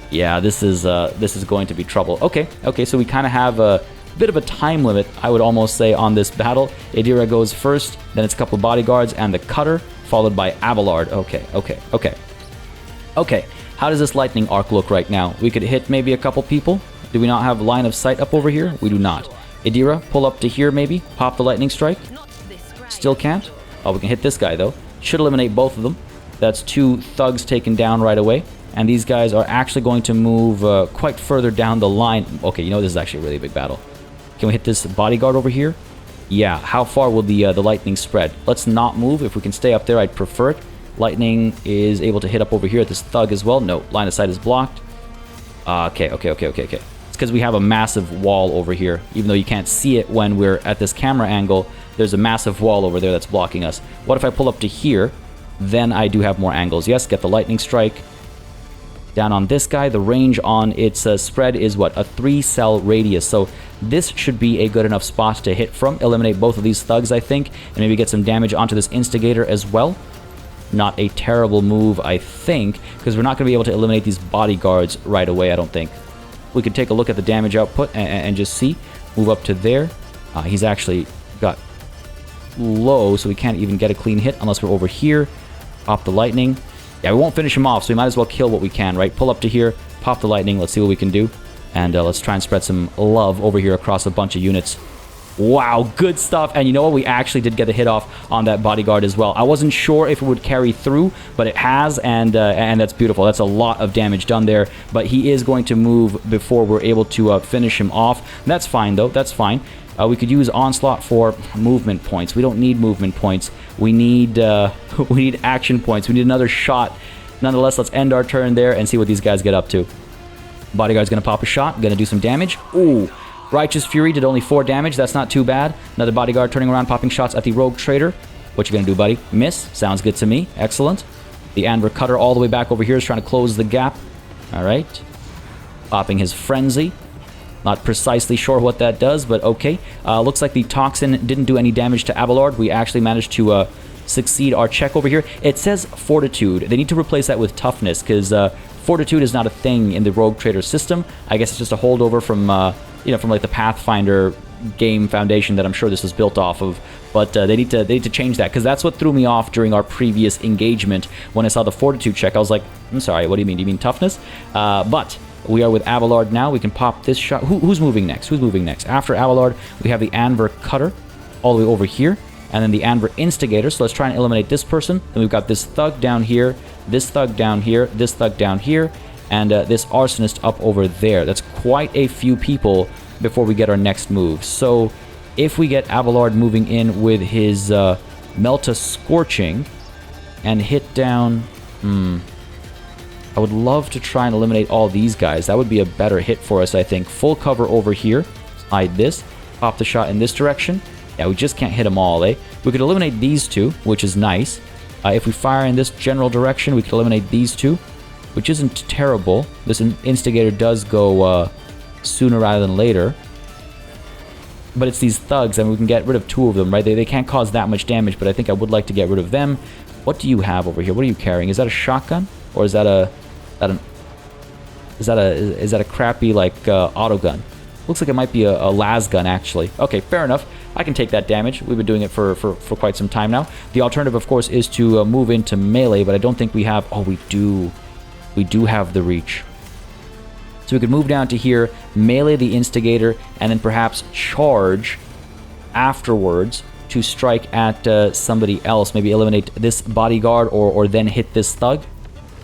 Yeah, this is going to be trouble. Okay, so we kind of have a bit of a time limit, I would almost say, on this battle. Adira goes first, then it's a couple of bodyguards and the cutter, followed by Abelard. Okay, how does this lightning arc look right now? We could hit maybe a couple people. Do we not have line of sight up over here? We do not. Adira, pull up to here maybe. Pop the lightning strike. Still can't. Oh, we can hit this guy though. Should eliminate both of them. That's 2 thugs taken down right away. And these guys are actually going to move quite further down the line. Okay, you know this is actually a really big battle. Can we hit this bodyguard over here? Yeah, how far will the lightning spread? Let's not move. If we can stay up there, I'd prefer it. Lightning is able to hit up over here at this thug as well. No, line of sight is blocked. Okay. Let's because we have a massive wall over here. Even though you can't see it when we're at this camera angle, there's a massive wall over there that's blocking us. What if I pull up to here? Then I do have more angles. Yes, get the lightning strike. Down on this guy, the range on its spread is what? A 3-cell radius. So this should be a good enough spot to hit from. Eliminate both of these thugs, I think, and maybe get some damage onto this instigator as well. Not a terrible move, I think, because we're not going to be able to eliminate these bodyguards right away, I don't think. We could take a look at the damage output and just see. Move up to there. He's actually got low, so we can't even get a clean hit unless we're over here. Pop the lightning. Yeah, we won't finish him off, so we might as well kill what we can, right? Pull up to here, pop the lightning, let's see what we can do. And let's try and spread some love over here across a bunch of units. Wow, good stuff. And you know what? We actually did get a hit off on that bodyguard as well. I wasn't sure if it would carry through, but it has, and that's beautiful. That's a lot of damage done there. But he is going to move before we're able to finish him off. That's fine, though. That's fine. We could use Onslaught for movement points. We don't need movement points. We need we need action points. We need another shot. Nonetheless, let's end our turn there and see what these guys get up to. Bodyguard's going to pop a shot. Going to do some damage. Ooh. Righteous Fury did only 4 damage. That's not too bad. Another bodyguard turning around, popping shots at the Rogue Trader. What you going to do, buddy? Miss. Sounds good to me. Excellent. The Anvur Cutter all the way back over here is trying to close the gap. All right. Popping his Frenzy. Not precisely sure what that does, but okay. Looks like the Toxin didn't do any damage to Abelard. We actually managed to succeed our check over here. It says Fortitude. They need to replace that with Toughness, because Fortitude is not a thing in the Rogue Trader system. I guess it's just a holdover from, from like the Pathfinder game foundation that I'm sure this is built off of. But they need to change that, because that's what threw me off during our previous engagement. When I saw the Fortitude check, I was like, I'm sorry, what do you mean? Do you mean Toughness? But we are with Abelard now. We can pop this shot. Who's moving next? Who's moving next? After Abelard, we have the Anvur Cutter all the way over here. And then the Anvur Instigator. So let's try and eliminate this person. Then we've got this thug down here, this thug down here, this thug down here, and this Arsonist up over there. That's quite a few people before we get our next move. So if we get Abelard moving in with his Melta Scorching and hit down... I would love to try and eliminate all these guys. That would be a better hit for us, I think. Full cover over here. Hide this. Pop the shot in this direction. Yeah, we just can't hit them all, eh? We could eliminate these two, which is nice. If we fire in this general direction, we could eliminate these two, which isn't terrible. This Instigator does go sooner rather than later. But it's these thugs, and we can get rid of 2 of them, right? They can't cause that much damage, but I think I would like to get rid of them. What do you have over here? What are you carrying? Is that a shotgun? Or is that a crappy like auto gun? Looks like it might be a las gun, actually. Okay, fair enough. I can take that damage. We've been doing it for quite some time now. The alternative, of course, is to move into melee, but I don't think we have... Oh, we do. We do have the reach. So we could move down to here, melee the Instigator, and then perhaps charge afterwards to strike at somebody else. Maybe eliminate this bodyguard or then hit this thug.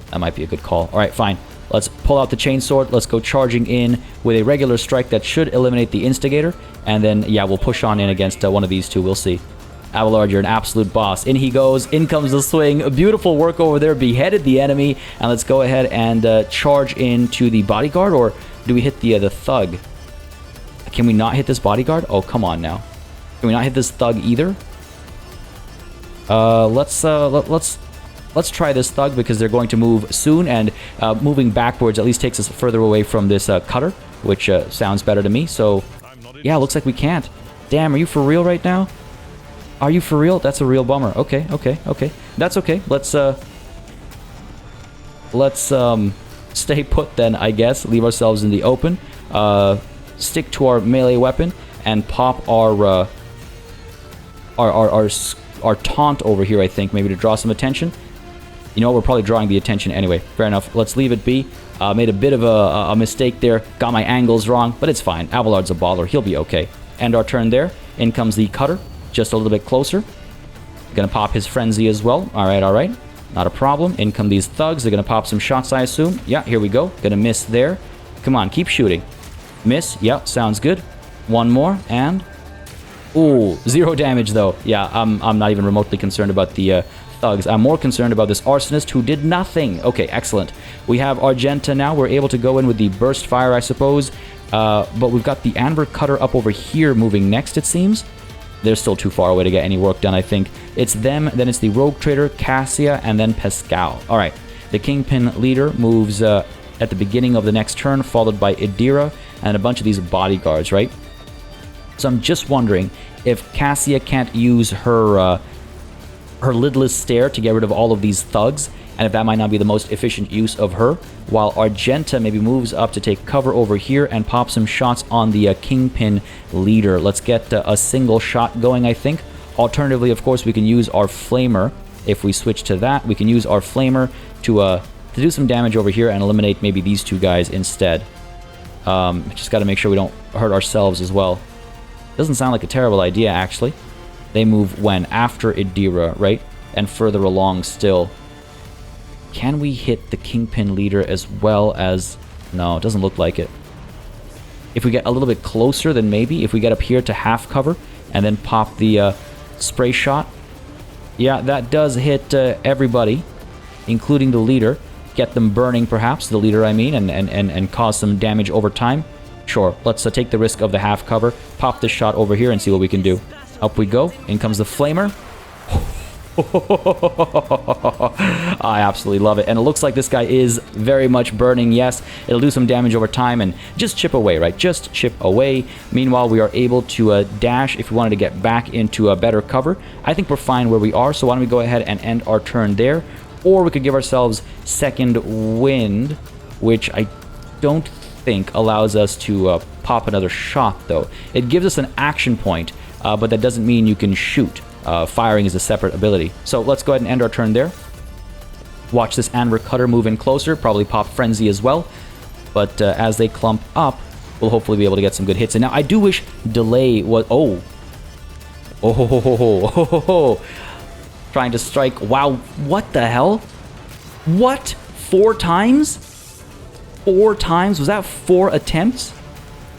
That might be a good call. All right, fine. Let's pull out the chainsword. Let's go charging in with a regular strike that should eliminate the Instigator. And then, yeah, we'll push on in against one of these two. We'll see. Abelard, you're an absolute boss. In he goes. In comes the swing. Beautiful work over there. Beheaded the enemy. And let's go ahead and charge into the bodyguard. Or do we hit the thug? Can we not hit this bodyguard? Oh, come on now. Can we not hit this thug either? Let's try this thug, because they're going to move soon, and moving backwards at least takes us further away from this cutter, which sounds better to me. So, yeah, looks like we can't. Damn, are you for real right now? Are you for real? That's a real bummer. Okay. That's okay. Let's stay put then, I guess. Leave ourselves in the open. Stick to our melee weapon and pop our taunt over here, I think, maybe to draw some attention. You know what? We're probably drawing the attention anyway. Fair enough. Let's leave it be. Made a bit of a mistake there. Got my angles wrong, but it's fine. Abelard's a baller. He'll be okay. End our turn there. In comes the cutter. Just a little bit closer. Gonna pop his frenzy as well. All right. Not a problem. In come these thugs. They're gonna pop some shots, I assume. Yeah, here we go. Gonna miss there. Come on, keep shooting. Miss. Yep, sounds good. One more, and... Ooh, 0 damage though. Yeah, I'm not even remotely concerned about the thugs. I'm more concerned about this Arsonist who did nothing. Okay, excellent. We have Argenta now. We're able to go in with the burst fire, I suppose. But we've got the Anvur Cutter up over here moving next, it seems. They're still too far away to get any work done, I think. It's them, then it's the Rogue Trader, Cassia, and then Pascal. All right, the Kingpin leader moves at the beginning of the next turn, followed by Idira and a bunch of these bodyguards, right? So I'm just wondering if Cassia can't use her lidless stare to get rid of all of these thugs, and if that might not be the most efficient use of her, while Argenta maybe moves up to take cover over here and pop some shots on the Kingpin leader. Let's get a single shot going, I think. Alternatively, of course, we can use our Flamer. If we switch to that, we can use our Flamer to do some damage over here and eliminate maybe these two guys instead. Just got to make sure we don't hurt ourselves as well. Doesn't sound like a terrible idea, actually. They move when? After Idira, right? And further along still. Can we hit the Kingpin leader as well as... No, it doesn't look like it. If we get a little bit closer, then maybe. If we get up here to half cover and then pop the spray shot. Yeah, that does hit everybody, including the leader. Get them burning, perhaps. The leader, I mean, and cause some damage over time. Sure, let's take the risk of the half cover. Pop this shot over here and see what we can do. Up we go. In comes the Flamer. I absolutely love it. And it looks like this guy is very much burning. Yes, it'll do some damage over time and just chip away, right? Just chip away. Meanwhile, we are able to dash if we wanted to get back into a better cover. I think we're fine where we are, so why don't we go ahead and end our turn there. Or we could give ourselves second wind, which I don't think allows us to pop another shot, though. It gives us an action point, but that doesn't mean you can shoot. Firing is a separate ability. So let's go ahead and end our turn there. Watch this Anvur Cutter move in closer, probably pop Frenzy as well. But as they clump up, we'll hopefully be able to get some good hits. And now I do wish Delay was... Oh, trying to strike. Wow, what the hell? What? 4 times? 4 times? Was that 4 attempts?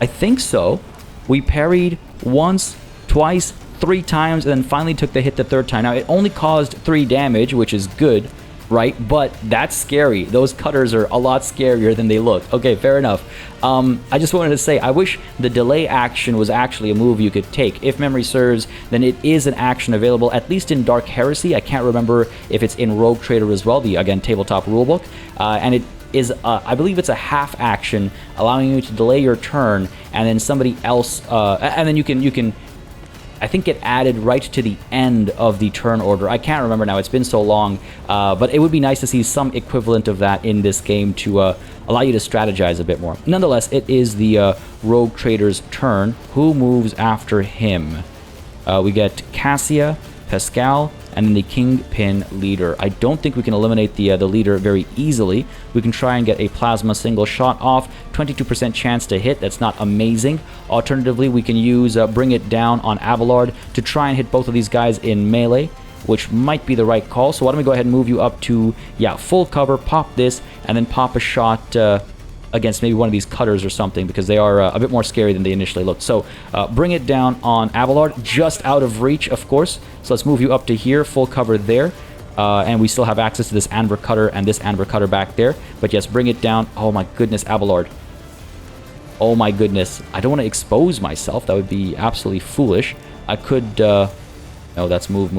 I think so. We parried once, twice, 3 times, and then finally took the hit the 3rd time. Now, it only caused 3 damage, which is good, right? But that's scary. Those cutters are a lot scarier than they look. Okay, fair enough. I just wanted to say, I wish the delay action was actually a move you could take. If memory serves, then it is an action available, at least in Dark Heresy. I can't remember if it's in Rogue Trader as well, the, again, tabletop rulebook. And it is, I believe it's a half action, allowing you to delay your turn, and then somebody else, and then you can I think get added right to the end of the turn order. I can't remember now, it's been so long, but it would be nice to see some equivalent of that in this game to allow you to strategize a bit more. Nonetheless, it is the Rogue Trader's turn. Who moves after him? We get Cassia, Pascal, and then the Kingpin leader. I don't think we can eliminate the leader very easily. We can try and get a plasma single shot off. 22% chance to hit. That's not amazing. Alternatively, we can use Bring It Down on Abelard to try and hit both of these guys in melee, which might be the right call. So why don't we go ahead and move you up to, yeah, full cover, pop this, and then pop a shot against maybe one of these cutters or something, because they are a bit more scary than they initially looked. So Bring It Down on Abelard, just out of reach, of course. So let's move you up to here, full cover there. And we still have access to this Anvur Cutter and this Anvur Cutter back there. But yes, Bring It Down. Oh my goodness, Abelard. Oh my goodness. I don't want to expose myself. That would be absolutely foolish. I could... No, that's move.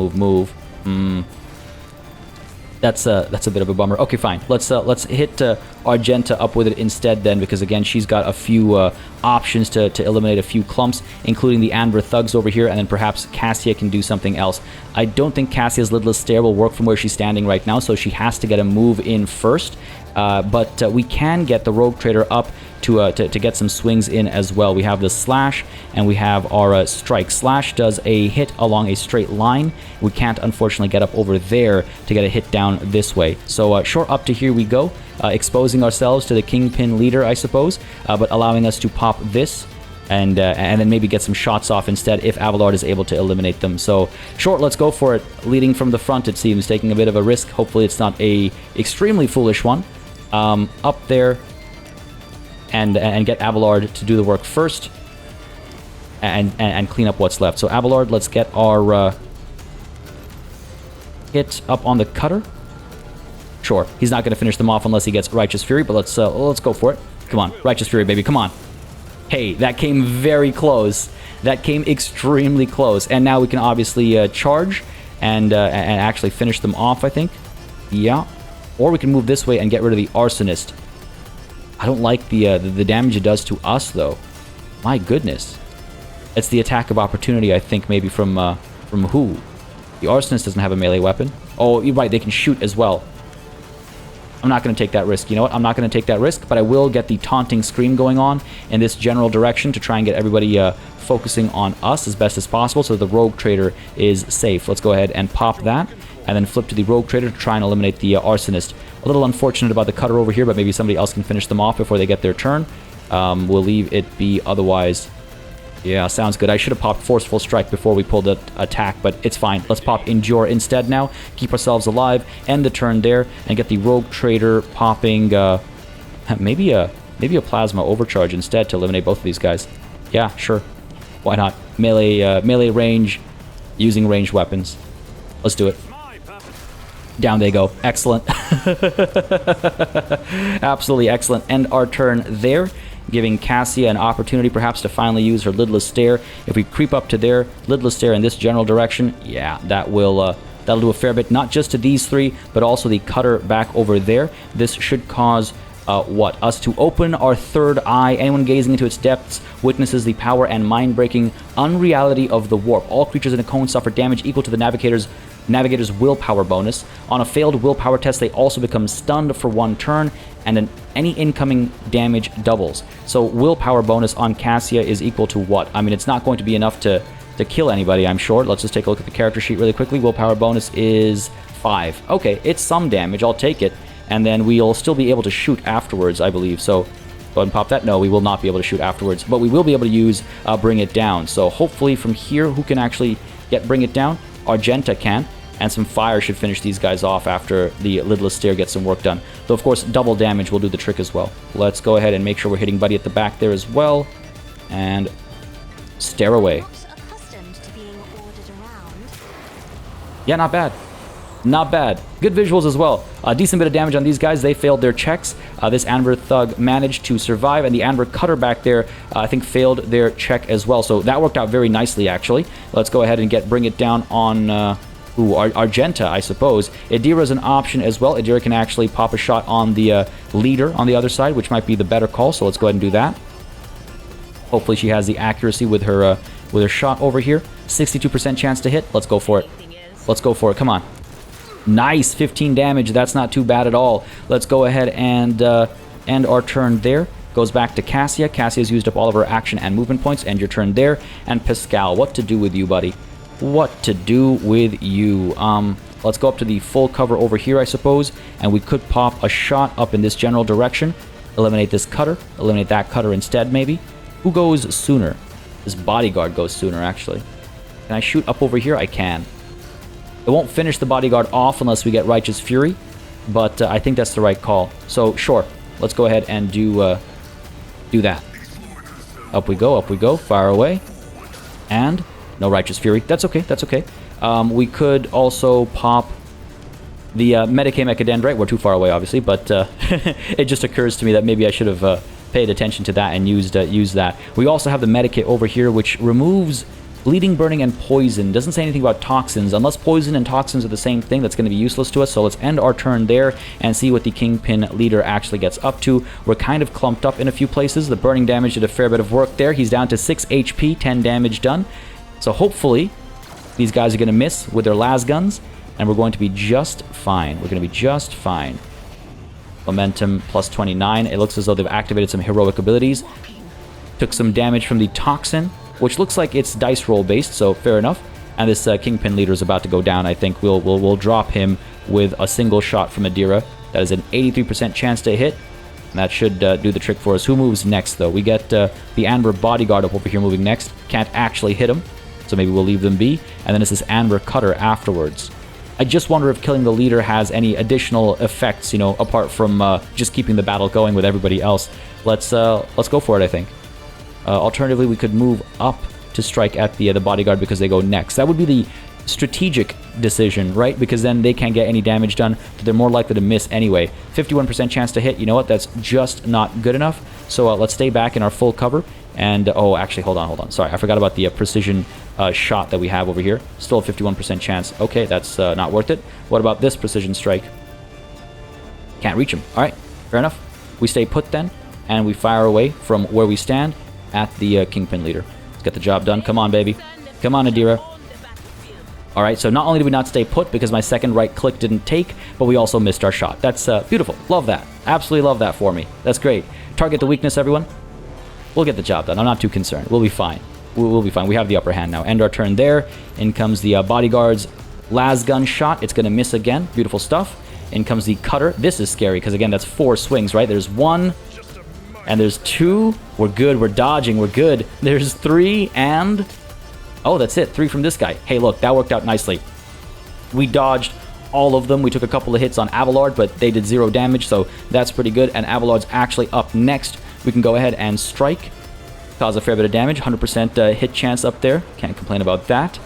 That's a bit of a bummer. Okay, fine. Let's hit Argenta up with it instead then, because again, she's got a few options to eliminate a few clumps, including the Anvur thugs over here, and then perhaps Cassia can do something else. I don't think Cassia's lidless stare will work from where she's standing right now, so she has to get a move in first. But we can get the Rogue Trader up to get some swings in as well. We have the Slash, and we have our Strike. Slash does a hit along a straight line. We can't, unfortunately, get up over there to get a hit down this way. So short up to here we go, exposing ourselves to the Kingpin leader, I suppose, but allowing us to pop this, and then maybe get some shots off instead if Abelard is able to eliminate them. So short, let's go for it. Leading from the front, it seems, taking a bit of a risk. Hopefully it's not a extremely foolish one. Up there, and get Abelard to do the work first, and clean up what's left. So Abelard, let's get our hit up on the cutter. Sure, he's not going to finish them off unless he gets Righteous Fury, but let's go for it. Come on, Righteous Fury, baby, come on. Hey, that came very close. That came extremely close. And now we can obviously charge and actually finish them off, I think. Yeah. Or we can move this way and get rid of the arsonist. I don't like the damage it does to us, though. My goodness. It's the attack of opportunity, I think, maybe from who? The arsonist doesn't have a melee weapon. Oh, you're right, they can shoot as well. I'm not going to take that risk. You know what? I'm not going to take that risk, but I will get the taunting scream going on in this general direction to try and get everybody focusing on us as best as possible so the rogue trader is safe. Let's go ahead and pop that, and then flip to the rogue trader to try and eliminate the arsonist. A little unfortunate about the cutter over here, but maybe somebody else can finish them off before they get their turn. We'll leave it be otherwise. Yeah, sounds good. I should have popped Forceful Strike before we pulled the attack, but it's fine. Let's pop Endure instead now. Keep ourselves alive. End the turn there, and get the Rogue Trader popping maybe a Plasma Overcharge instead to eliminate both of these guys. Yeah, sure. Why not? Melee range using ranged weapons. Let's do it. Down they go. Excellent. Absolutely excellent. End our turn there, giving Cassia an opportunity perhaps to finally use her Lidless Stare. If we creep up to there, Lidless Stare in this general direction, yeah, that will that'll do a fair bit, not just to these three, but also the cutter back over there. This should cause us to open our third eye. Anyone gazing into its depths witnesses the power and mind-breaking unreality of the warp. All creatures in a cone suffer damage equal to the navigator's willpower bonus. On a failed willpower test, they also become stunned for 1 turn, and any incoming damage doubles. So willpower bonus on Cassia is equal to what? I mean, it's not going to be enough to kill anybody, I'm sure. Let's just take a look at the character sheet really quickly. Willpower bonus is 5. Okay, it's some damage. I'll take it. And then we'll still be able to shoot afterwards, I believe. So go ahead and pop that. No, we will not be able to shoot afterwards, but we will be able to use Bring It Down. So hopefully from here, who can actually get Bring It Down? Argenta can, and some fire should finish these guys off after the Lidless Stare gets some work done. Though, of course, double damage will do the trick as well. Let's go ahead and make sure we're hitting Buddy at the back there as well. And stare away. Yeah, not bad. Not bad. Good visuals as well. A decent bit of damage on these guys. They failed their checks. This Anver Thug managed to survive, and the Anver Cutter back there, I think, failed their check as well. So that worked out very nicely, actually. Let's go ahead and Bring It Down on Argenta, I suppose. Adira is an option as well. Adira can actually pop a shot on the leader on the other side, which might be the better call. So let's go ahead and do that. Hopefully she has the accuracy with her shot over here. 62% chance to hit. Let's go for it. Let's go for it. Come on. Nice, 15 damage. That's not too bad at all. Let's go ahead and end our turn there. Goes back to Cassia. Cassia's used up all of her action and movement points. End your turn there. And Pascal, what to do with you, buddy? What to do with you? Let's go up to the full cover over here, I suppose. And we could pop a shot up in this general direction. Eliminate this cutter. Eliminate that cutter instead, maybe. Who goes sooner? This bodyguard goes sooner, actually. Can I shoot up over here? I can. It won't finish the bodyguard off unless we get Righteous Fury, but I think that's the right call. So, sure, let's go ahead and do that. Up we go, fire away. And no Righteous Fury. That's okay, that's okay. We could also pop the Medicae Mechadendrite. We're too far away, obviously, but it just occurs to me that maybe I should have paid attention to that and used that. We also have the Medicae over here, which removes Bleeding, Burning, and Poison. Doesn't say anything about toxins. Unless poison and toxins are the same thing, that's going to be useless to us. So let's end our turn there and see what the Kingpin leader actually gets up to. We're kind of clumped up in a few places. The burning damage did a fair bit of work there. He's down to 6 HP, 10 damage done. So hopefully these guys are going to miss with their las guns, and we're going to be just fine. We're going to be just fine. Momentum plus 29. It looks as though they've activated some heroic abilities. Took some damage from the Toxin, which looks like it's dice roll based, so fair enough. And this Kingpin leader is about to go down. I think we'll drop him with a single shot from Adira. That is an 83% chance to hit. And that should do the trick for us. Who moves next, though? We get the Amber Bodyguard up over here moving next. Can't actually hit him, so maybe we'll leave them be. And then it's this Amber Cutter afterwards. I just wonder if killing the leader has any additional effects, you know, apart from just keeping the battle going with everybody else. Let's go for it, I think. Alternatively, we could move up to strike at the bodyguard because they go next. That would be the strategic decision, right? Because then they can't get any damage done, but they're more likely to miss anyway. 51% chance to hit. You know what? That's just not good enough. So let's stay back in our full cover And, oh, actually, hold on. Sorry, I forgot about the precision shot that we have over here. Still a 51% chance. Okay, that's not worth it. What about this precision strike? Can't reach him. All right, fair enough. We stay put then, and we fire away from where we stand at the Kingpin leader. Let's get the job done. Come on, baby. Come on, Adira. All right, so not only did we not stay put because my second right click didn't take, but we also missed our shot. That's beautiful. Love that. Absolutely love that for me. That's great. Target the weakness, everyone. We'll get the job done. I'm not too concerned. We'll be fine. We'll be fine. We have the upper hand now. End our turn there. In comes the bodyguard's las gun shot. It's going to miss again. Beautiful stuff. In comes the cutter. This is scary because, again, that's 4 swings, right? There's 1, and there's 2. We're good. We're dodging. We're good. There's 3, and... oh, that's it. 3 from this guy. Hey, look, that worked out nicely. We dodged all of them. We took a couple of hits on Abelard, but they did 0 damage, so that's pretty good. And Abelard's actually up next. We can go ahead and strike. Cause a fair bit of damage. 100% hit chance up there. Can't complain about that.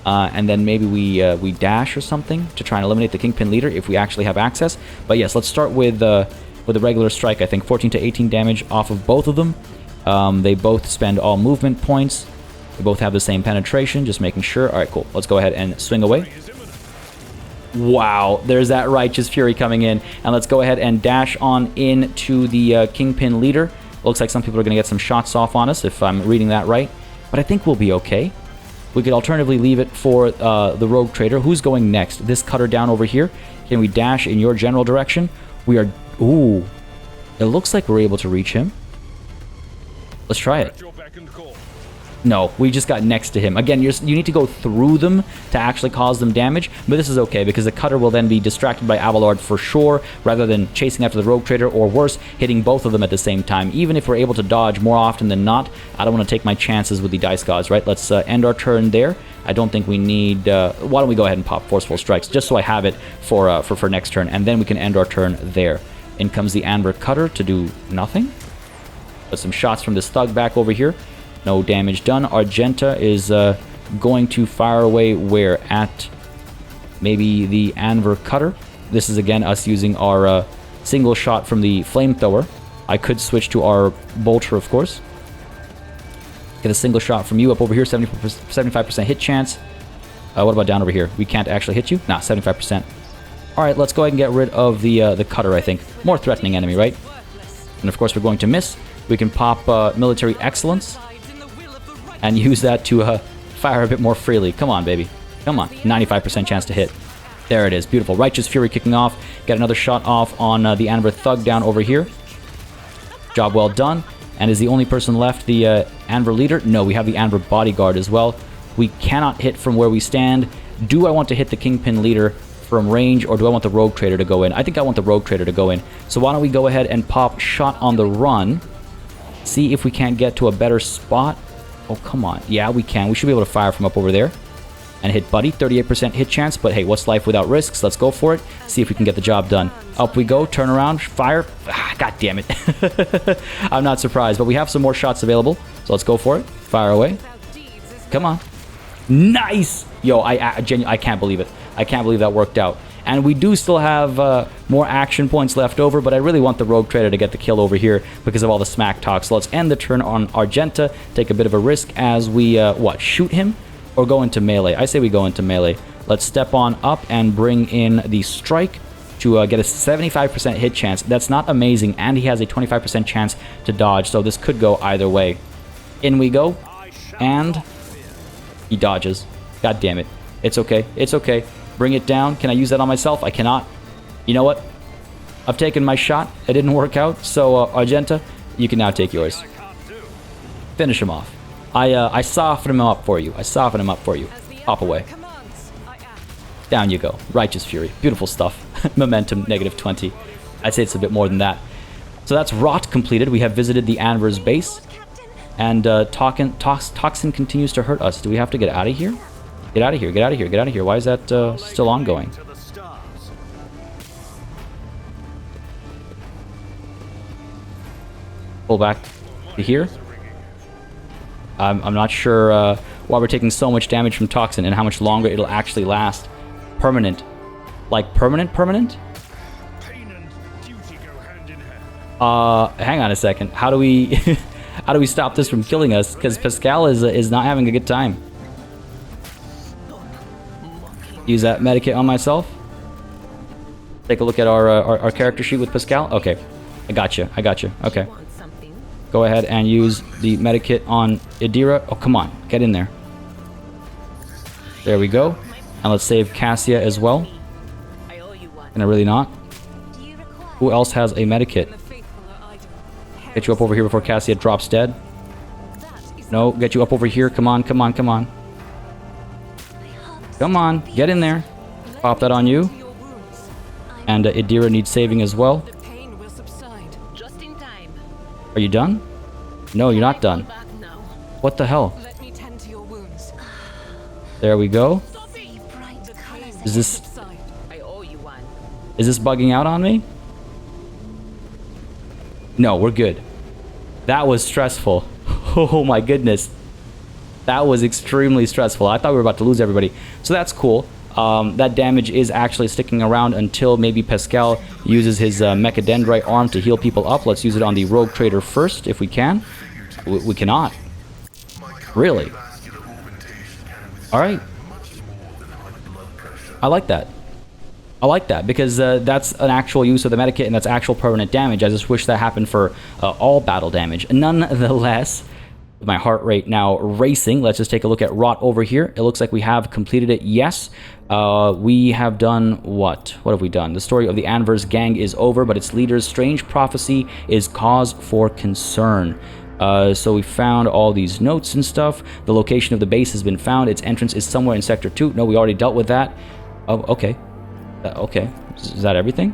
And then maybe we dash or something to try and eliminate the Kingpin leader if we actually have access. But yes, let's start with the regular strike. I think 14 to 18 damage off of both of them. They both spend all movement points. They both have the same penetration, just making sure. All right, cool. Let's go ahead and swing away. Wow, there's that Righteous Fury coming in. And let's go ahead and dash on in to the Kingpin leader. Looks like some people are going to get some shots off on us, if I'm reading that right. But I think we'll be okay. We could alternatively leave it for the Rogue Trader. Who's going next? This cutter down over here. Can we dash in your general direction? We are... ooh. It looks like we're able to reach him. Let's try it. No, we just got next to him. Again, you need to go through them to actually cause them damage, but this is okay because the cutter will then be distracted by Abelard for sure, rather than chasing after the Rogue Trader, or worse, hitting both of them at the same time. Even if we're able to dodge more often than not, I don't want to take my chances with the Dice Gods, right? Let's end our turn there. I don't think we need... why don't we go ahead and pop Forceful Strikes, just so I have it for next turn, and then we can end our turn there. In comes the Amber Cutter to do nothing. Put some shots from this Thug back over here. No damage done. Argenta is going to fire away where? At maybe the Anver Cutter. This is again us using our single shot from the Flamethrower. I could switch to our Bolter, of course. Get a single shot from you up over here. 75% hit chance. What about down over here? We can't actually hit you? Nah, 75%. Alright, let's go ahead and get rid of the Cutter, I think. More threatening enemy, right? And of course we're going to miss. We can pop Military Excellence and use that to fire a bit more freely. Come on, baby. Come on. 95% chance to hit. There it is. Beautiful. Righteous Fury kicking off. Get another shot off on the Amber Thug down over here. Job well done. And is the only person left the Amber Leader? No, we have the Amber Bodyguard as well. We cannot hit from where we stand. Do I want to hit the Kingpin Leader from range, or do I want the Rogue Trader to go in? I think I want the Rogue Trader to go in. So why don't we go ahead and pop Shot on the Run. See if we can't get to a better spot. Oh, come on. Yeah, we can. We should be able to fire from up over there. And hit Buddy. 38% hit chance. But hey, what's life without risks? Let's go for it. See if we can get the job done. Up we go. Turn around. Fire. Ah, God damn it. I'm not surprised. But we have some more shots available. So let's go for it. Fire away. Come on. Nice! Yo, I can't believe it. I can't believe that worked out. And we do still have more action points left over, but I really want the Rogue Trader to get the kill over here because of all the smack talk. So let's end the turn on Argenta, take a bit of a risk as we, shoot him or go into melee? I say we go into melee. Let's step on up and bring in the Strike to get a 75% hit chance. That's not amazing, and he has a 25% chance to dodge, so this could go either way. In we go, and he dodges. God damn it. It's okay. It's okay. Bring it down. Can I use that on myself? I cannot. You know what? I've taken my shot. It didn't work out. So, Argenta, you can now take yours. Finish him off. I soften him up for you. I soften him up for you. Hop away. Down you go. Righteous Fury. Beautiful stuff. Momentum, -20. I'd say it's a bit more than that. So that's Rot completed. We have visited the Anver's base. And Toxin continues to hurt us. Do we have to get out of here? Get out of here, get out of here, get out of here. Why is that still ongoing? Pull back to here. I'm not sure why we're taking so much damage from Toxin and how much longer it'll actually last. Permanent. Like permanent? Hang on a second. How do we... How do we stop this from killing us? Because Pascal is not having a good time. Use that medikit on myself. Take a look at our character sheet with Pascal. Okay, I got you. I got you. Okay. Go ahead and use the medikit on Idira. Oh, come on. Get in there. There we go. And let's save Cassia as well. Can I really not? Who else has a medikit? Get you up over here before Cassia drops dead. No, get you up over here. Come on, come on, come on. Come on, get in there. Pop that on you. And Idira needs saving as well. Are you done? No, you're not done. What the hell? There we go. Is this bugging out on me? No, we're good. That was stressful. Oh my goodness. That was extremely stressful. I thought we were about to lose everybody. So that's cool. That damage is actually sticking around until maybe Pascal uses his Mechadendrite arm to heal people up. Let's use it on the Rogue Trader first, if we can. We cannot. Really? Alright. I like that. I like that, because that's an actual use of the medikit, and that's actual permanent damage. I just wish that happened for all battle damage. Nonetheless, with my heart rate now racing, let's just take a look at Rot over here. It looks like we have completed it, yes. We have done what? What have we done? The story of the Anver's gang is over, but its leader's strange prophecy is cause for concern. So we found all these notes and stuff. The location of the base has been found. Its entrance is somewhere in Sector 2. No, we already dealt with that. Oh, okay. Okay. Is that everything?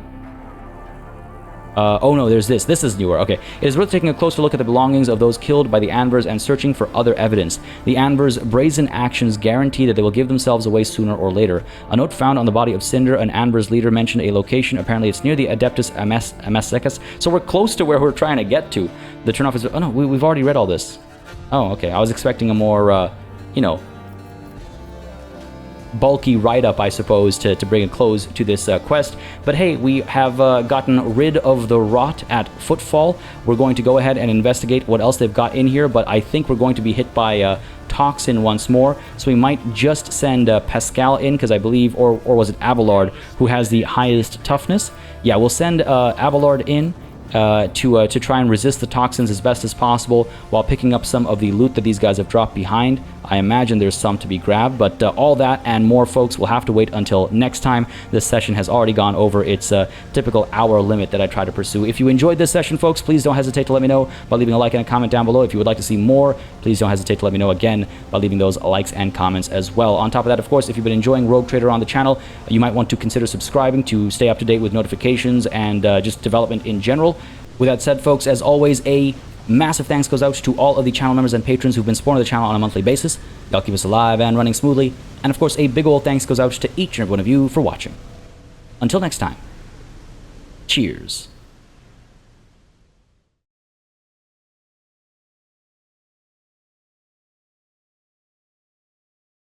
Oh no, there's this. This is newer. Okay. It is worth taking a closer look at the belongings of those killed by the Anvers and searching for other evidence. The Anvers' brazen actions guarantee that they will give themselves away sooner or later. A note found on the body of Cinder, an Anvers leader, mentioned a location. Apparently it's near the Adeptus Amesecus. So we're close to where we're trying to get to. The turnoff is... Oh no, we've already read all this. Oh, okay. I was expecting a more, you know, bulky write-up, I suppose, to bring a close to this quest. But hey, we have gotten rid of the rot at Footfall. We're going to go ahead and investigate what else they've got in here, but I think we're going to be hit by toxin once more, so we might just send Pascal in, because I believe, or was it Abelard, who has the highest toughness? Yeah, we'll send Abelard in to try and resist the toxins as best as possible, while picking up some of the loot that these guys have dropped behind. I imagine there's some to be grabbed, but all that and more, folks, will have to wait until next time. This session has already gone over its typical hour limit that I try to pursue. If you enjoyed this session, folks, please don't hesitate to let me know by leaving a like and a comment down below. If you would like to see more, please don't hesitate to let me know again by leaving those likes and comments as well. On top of that, of course, if you've been enjoying Rogue Trader on the channel, you might want to consider subscribing to stay up to date with notifications and just development in general. With that said, folks, as always, a massive thanks goes out to all of the channel members and patrons who've been supporting the channel on a monthly basis. Y'all keep us alive and running smoothly. And of course, a big old thanks goes out to each and every one of you for watching. Until next time, cheers.